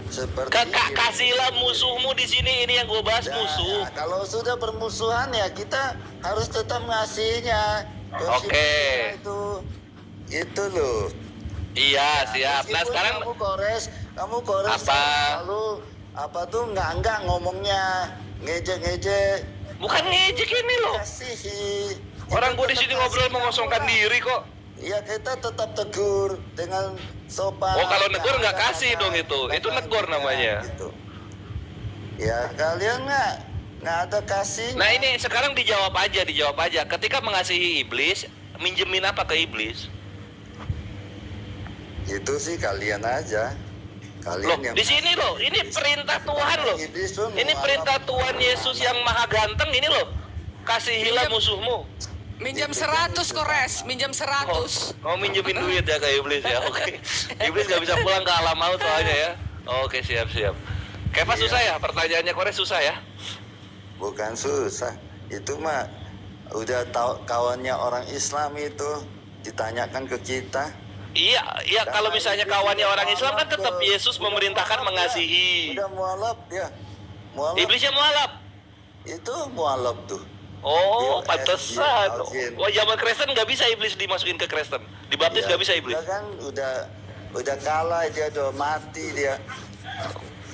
seperti Kasihlah musuhmu di sini, ini yang gue bahas Nah, musuh. kalau sudah bermusuhan ya kita harus tetap mengasihinya. Oke. Itu loh. Iya siap. Nah Meskipun sekarang kamu kores Apa? lalu apa tuh enggak ngomongnya ngejek bukan ngejek ini loh. kasihi. Orang gue di Kita sini tetap ngobrol kasih mengosongkan kamu lah. diri kok. Iya kita tetap tegur dengan sopan. Oh, kalau negur nggak Kata-kata, kasih dong itu negor kata-kata, namanya. Gitu. Ya kalian nggak ada kasih. Nah ini sekarang dijawab aja. Ketika mengasihi iblis, minjemin apa ke iblis? Itu sih kalian aja. Kalian Loh, di sini loh, ini perintah Tuhan loh. Iblis pun Ini mualaf. perintah Tuhan Yesus yang maha ganteng ini loh. Kasihilah musuhmu. Minjam 100 kores, minjam 100. Mau minjemin duit ya ke iblis ya, oke. Iblis nggak bisa pulang ke alam maut soalnya ya. Oke siap. Kepa Iya. susah ya, pertanyaannya Kores susah ya. Bukan susah. Itu mah udah tahu kawannya orang Islam itu ditanyakan ke kita. Iya kalau misalnya kawannya orang Islam kan tetap Yesus memerintahkan mengasihi. Udah mualaf dia. Mualaf. Iblisnya mualaf. Itu mualaf tuh. Oh, Dia pantesan. Aljin. Wah, zaman Kristen nggak bisa iblis dimasukin ke Kristen. Dibaptis Ya, nggak bisa iblis. Dia kan udah kalah, dia udah mati dia.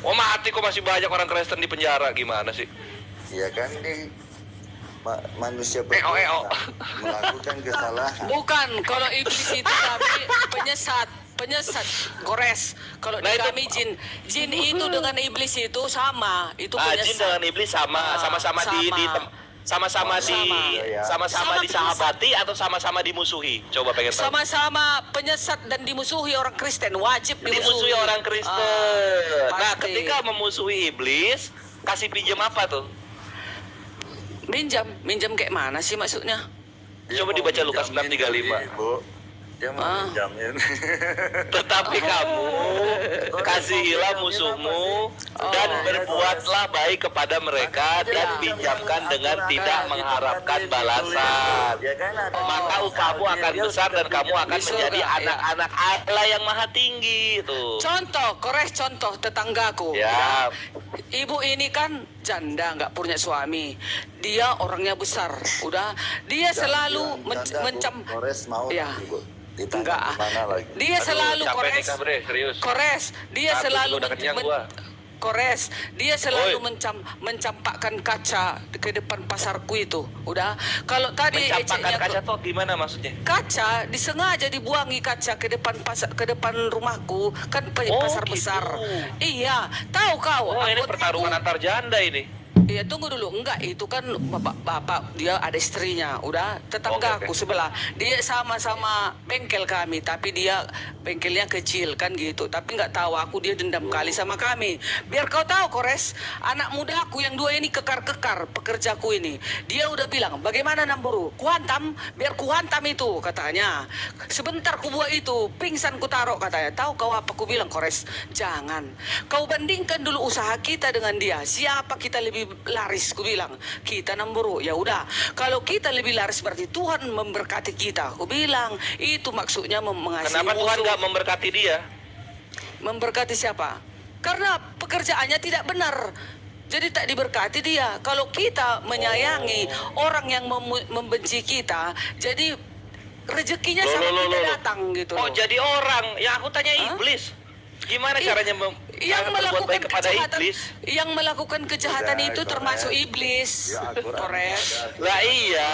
Oh, mati kok masih banyak orang Kristen di penjara. Gimana sih? Ya kan manusia Eo. melakukan kesalahan. Bukan, kalau iblis itu kami penyesat gores. Kalau Nah, di itu- kami jin itu dengan iblis itu sama, itu Jin penyesat. dengan iblis sama-sama Sama. sama-sama Sama disahabati atau sama-sama dimusuhi. Coba pengen tahu. Sama-sama penyesat dan dimusuhi orang Kristen, wajib Dimusuhi orang Kristen. Nah, pasti. ketika memusuhi iblis, kasih pinjam apa tuh? minjam kayak mana sih maksudnya? Coba dibaca Lukas 6:35. Bu. Dia mau minjamin. Tetapi kamu kasihilah musuhmu dan berbuatlah baik kepada mereka dan pinjamkan dengan tidak mengharapkan balasan. Ya kan ada. Maka upahmu akan besar dan kamu akan Di surga, menjadi ya. anak-anak Allah yang maha tinggi tuh. Contoh tetanggaku. Ya, Ibu ini kan janda, nggak punya suami. Dia orangnya besar, udah. Dia selalu mencam. Kores mau Ya. nanti, Bu. Ditanya Enggak. kemana lagi. Dia selalu capek kores. nikah, Bre, serius. Kores, dia Satu selalu juga udah kenyang gua. Kores, dia selalu Oi. mencampakkan kaca ke depan pasarku itu. Udah. Kalau tadi Mencampakkan eceknya kaca tuh gimana maksudnya? kaca disengaja dibuangi kaca ke depan rumahku kan pasar gitu. besar. Iya, tahu kau? Oh, ini aku- pertarungan antar janda ini. Iya, tunggu dulu. Enggak, itu kan bapak dia ada istrinya. Udah, tetanggaku Oke. sebelah. Dia sama-sama bengkel kami, tapi dia bengkelnya kecil kan gitu. Tapi nggak tahu aku dia dendam kali sama kami. Biar kau tahu, Kores, anak mudaku yang dua ini kekar-kekar pekerjaku ini. Dia udah bilang, "Bagaimana Namburu? Kuhantam, biar kuhantam itu," katanya. Sebentar ku buat itu, pingsan ku taruh katanya. Tahu kau apa ku bilang, Kores? Jangan. Kau bandingkan dulu usaha kita dengan dia. Siapa kita lebih laris, ku bilang. Kita Namburu. Ya udah, kalau kita lebih laris berarti Tuhan memberkati kita. Ku bilang, itu maksudnya mengasihi Kenapa Tuhan musuh. nggak memberkati dia? Memberkati siapa? Karena pekerjaannya tidak benar. Jadi tak diberkati dia. Kalau kita menyayangi orang yang membenci kita, jadi rezekinya Loh, sama loh, kita loh. datang gitu. Oh, loh. jadi orang. Yang aku tanya Hah? iblis. Gimana Iya, caranya yang berbuat melakukan baik kepada kejahatan, iblis? yang melakukan kejahatan Udah, itu Kores. termasuk iblis. Ya, Al-Quran. Kores. Lah iya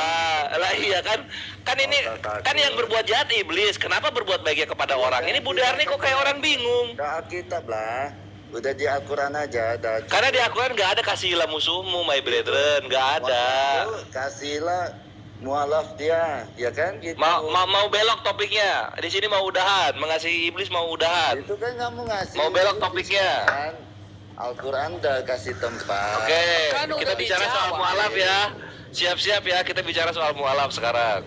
kan ini kan yang berbuat jahat iblis. Kenapa berbuat baiknya kepada orang? Ini Bu Darni kok kayak orang bingung. Udah Alkitab lah. Udah di Al-Quran aja. Karena di Al-Quran nggak ada kasihilah musuhmu, my brethren, nggak ada. Kasihlah mualaf dia, ya kan gitu. Mau belok topiknya. Di sini mau udahan, mengasihi iblis mau udahan. Itu kan kamu ngasih. Mau belok topiknya. Kan? Al-Quran udah kasih tempat. Oke, Kan kita udah bicara soal dijawab. mualaf ya. Siap-siap ya, kita bicara soal mualaf sekarang.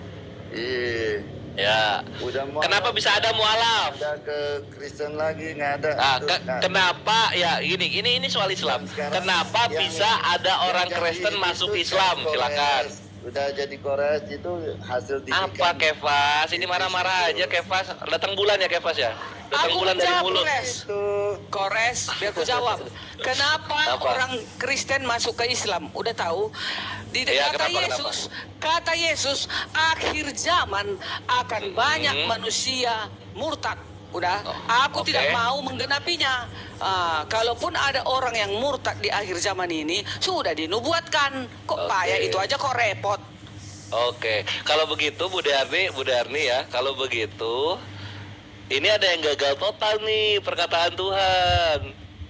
Iya. Ya. Udah mualaf. Kenapa bisa ada mualaf? Ada ke Kristen lagi nggak ada. Nah, Itu, nah. kenapa ya ini soal Islam. Sekarang Kenapa yang- bisa ada yang orang jadi Kristen itu masuk kan Islam? Kores. Silakan. Udah jadi kores itu hasil didikan. Apa Kefas? Ini marah-marah aja Kefas. Datang bulan ya Kefas ya? Datang Aku bulan dari menjawab, mulut. Kores. Itu Kores, biar aku jawab. Kenapa Apa? orang Kristen masuk ke Islam? Udah tahu? Di Iya, kata kenapa, Yesus, kata Yesus, akhir zaman akan banyak manusia murtad. Udah, aku oke. tidak mau menggenapinya. Kalaupun ada orang yang murtad di akhir zaman ini, sudah dinubuatkan. Kok Oke. payah itu aja, kok repot. Oke, kalau begitu Bu Darni ya, kalau begitu ini ada yang gagal total nih perkataan Tuhan.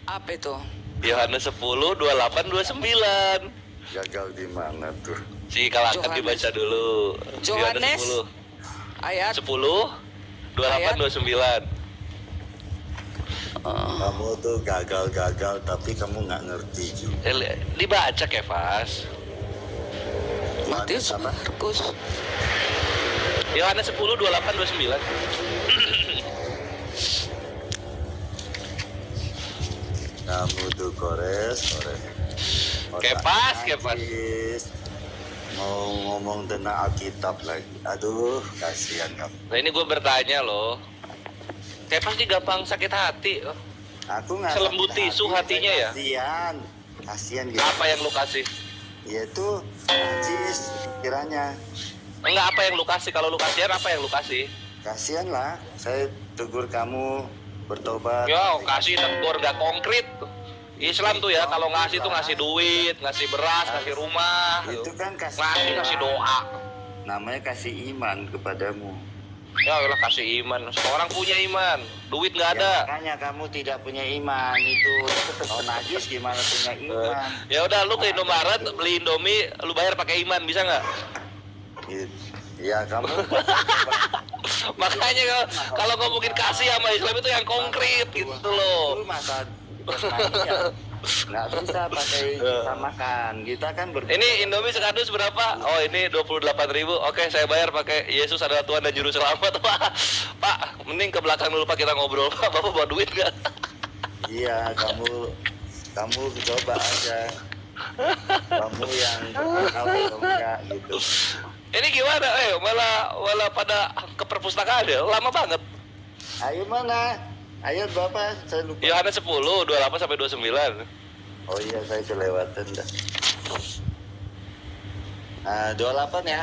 Apa itu? Yohanes 10, 28, 29. gagal di mana tuh? Silakan Yohanes. dibaca dulu. Yohanes 10, Ayat 10, 28, Ayat. 29. Kamu tuh gagal tapi kamu nggak ngerti juga. Dibaca Kefas. Matius, apa? Markus. Yohanes 10, 28, 29. Kamu tuh kores. Kefas. Mau ngomong tentang Alkitab lagi. Aduh, kasihan kamu. Nah ini gue bertanya loh. Kefas ini gampang sakit hati. Aku nggak Selembut sakit tisu hati, hatinya ya? Kasihan gitu. Apa yang lu kasih? Yaitu najis kiranya. Enggak, apa yang lu kasih? Kalau lu kasihan, apa yang lu kasih? Kasihan lah. Saya tegur kamu bertobat. Yo, kasih tegur gak konkret. Islam tuh ya, kalau ngasih tuh ngasih duit, ngasih beras, ngasih rumah. Itu kan kasih Ngasih doa. Namanya kasih iman kepadamu. Ya Allah, kasih iman. Orang punya iman, duit nggak ada. Ya, makanya kamu tidak punya iman itu. Oh najis gimana punya iman? Ya udah, lu ke Indomaret beli Indomie, lu bayar pakai iman, bisa nggak? Ya kamu. Makanya kalau ngomongin kasih sama Islam itu yang konkret gitu loh. Itu masa jasmani ya. Nggak bisa pakai samakan. Kita kan berbeda. Ini Indomie sekardus berapa? Oh ini 28.000. Oke, saya bayar pakai Yesus adalah Tuhan dan Juru Selamat. Pak, mending ke belakang dulu Pak, kita ngobrol. Pak, Bapak bawa duit nggak? Iya, kamu coba aja. Kamu yang tahu atau enggak gitu. Ini gimana? Malah pada ke perpustakaan ya? Lama banget. Ayo mana? Ayat berapa? Saya lupa. Yohanes 10, 28 sampai 29. Oh iya, saya kelewatan dah. 28 ya.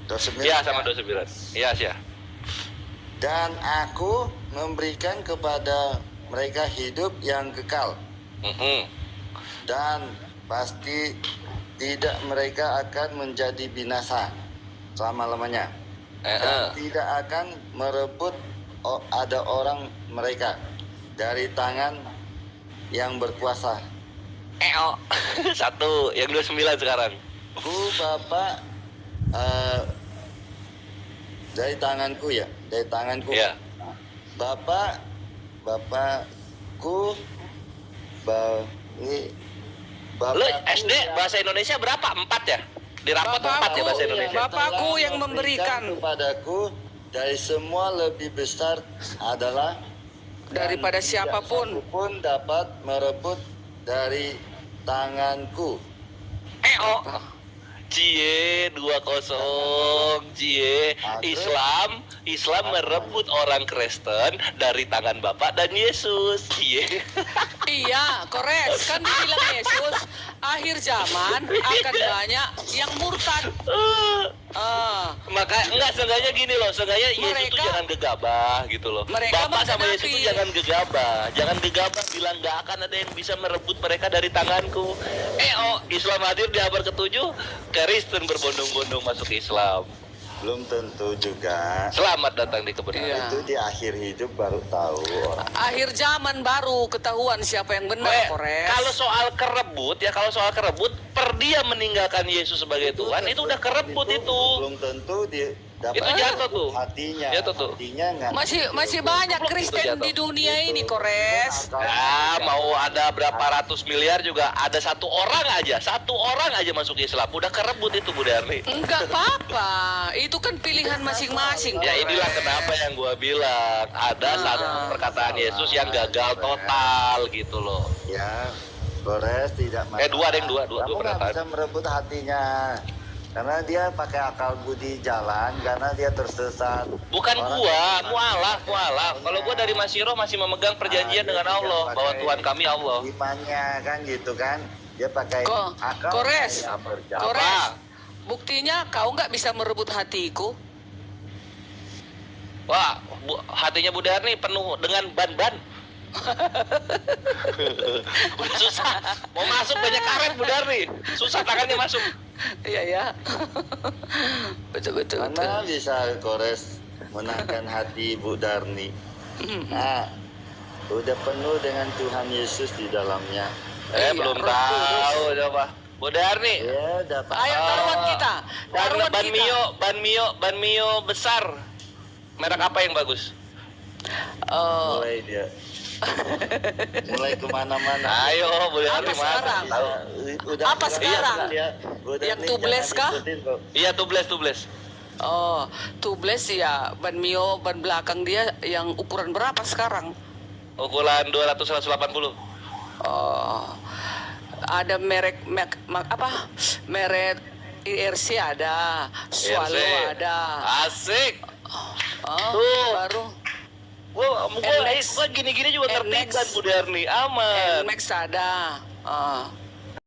29. Iya, sama 29. Iya, sih ya. Dan aku memberikan kepada mereka hidup yang kekal. Dan pasti tidak mereka akan menjadi binasa selama-lamanya. Dan tidak akan merebut ada orang mereka dari tangan yang berkuasa. Satu, yang 29 sekarang. Ku Bapak dari tanganku ya, dari tanganku. Iya. Bapakku ini Lu Bapakku SD bahasa Indonesia berapa? 4 ya? Di rapot 4 ya bahasa Indonesia? Bapakku yang memberikan kepadaku dari semua lebih besar adalah daripada dan tidak siapapun. satupun dapat merebut dari tanganku. Cie 20 Cie Islam merebut orang Kristen dari tangan Bapak dan Yesus. Cie. Iya, kores. Kan dibilang Yesus, akhir zaman akan banyak yang murtad. Maka enggak, seenggaknya gini loh, seenggaknya Yesus tuh jangan gegabah gitu loh. Mereka Bapak sama Yesus menggenapi. tuh jangan gegabah bilang nggak akan ada yang bisa merebut mereka dari tanganku. Islam hadir di abad ke-7, Kristen berbondong-bondong masuk Islam. belum tentu juga. Selamat datang di kebenaran. Iya. Itu di akhir hidup baru tahu orang. Akhir zaman baru ketahuan siapa yang benar, Kores. Kalau soal kerebut ya, kalau soal kerebut, per dia meninggalkan Yesus sebagai Tuhan, itu udah kerebut itu. Belum tentu dia dapat Itu jatuh tuh. hatinya. Jatuh tuh. Hatinya nggak. Masih banyak Belum tentu Kristen jatuh. di dunia ini, Kores. Ya, mau ada berapa ratus miliar juga ada satu orang aja masuk Islam, udah kerebut itu Bu Darni. Enggak apa-apa, itu kan pilihan masing-masing. Ya inilah Kores. kenapa yang gua bilang ada satu perkataan Yesus yang gagal total gitu loh. Ya, Kores tidak Dua Kamu nggak perkataan. bisa merebut hatinya. Karena dia pakai akal budi jalan, karena dia tersesat. Bukan Orang gua, yang mualaf. Kalau gua dari Masiro masih memegang perjanjian dengan Allah bahwa Tuhan kami Allah. Imannya kan gitu kan. Dia pakai akal. Kores, yang berjalan. Kores, buktinya kau nggak bisa merebut hatiku. Wah, hatinya Bu Darni penuh dengan ban-ban. Udah susah. Mau masuk banyak karet Bu Darni. Susah tangannya masuk. Iya ya. Betul. Mana bisa Kores menangkan hati Bu Darni? Nah, udah penuh dengan Tuhan Yesus di dalamnya. Iya, Belum Roh tahu coba. Bu Darni. Ya, dapat. Ayo taruhan kita. Taruhan Ban kita. ban mio besar. Merek apa yang bagus? Mulai dia. Mulai kemana-mana. Ayo, Bu Darni Apa sekarang? tahu. Apa sekarang? Yang tubeless kah? Iya, tubles. Oh, tubeless ya. Ban mio, ban belakang dia yang ukuran berapa sekarang? Ukuran 200-180. Oh, ada merek apa? Merek IRC ada, Swallow IRC. ada. Asik. Oh, Tuh. baru. Gua NMAX. gini-gini juga ngerti NMAX. kan Bu Darni. Aman. Nmax ada.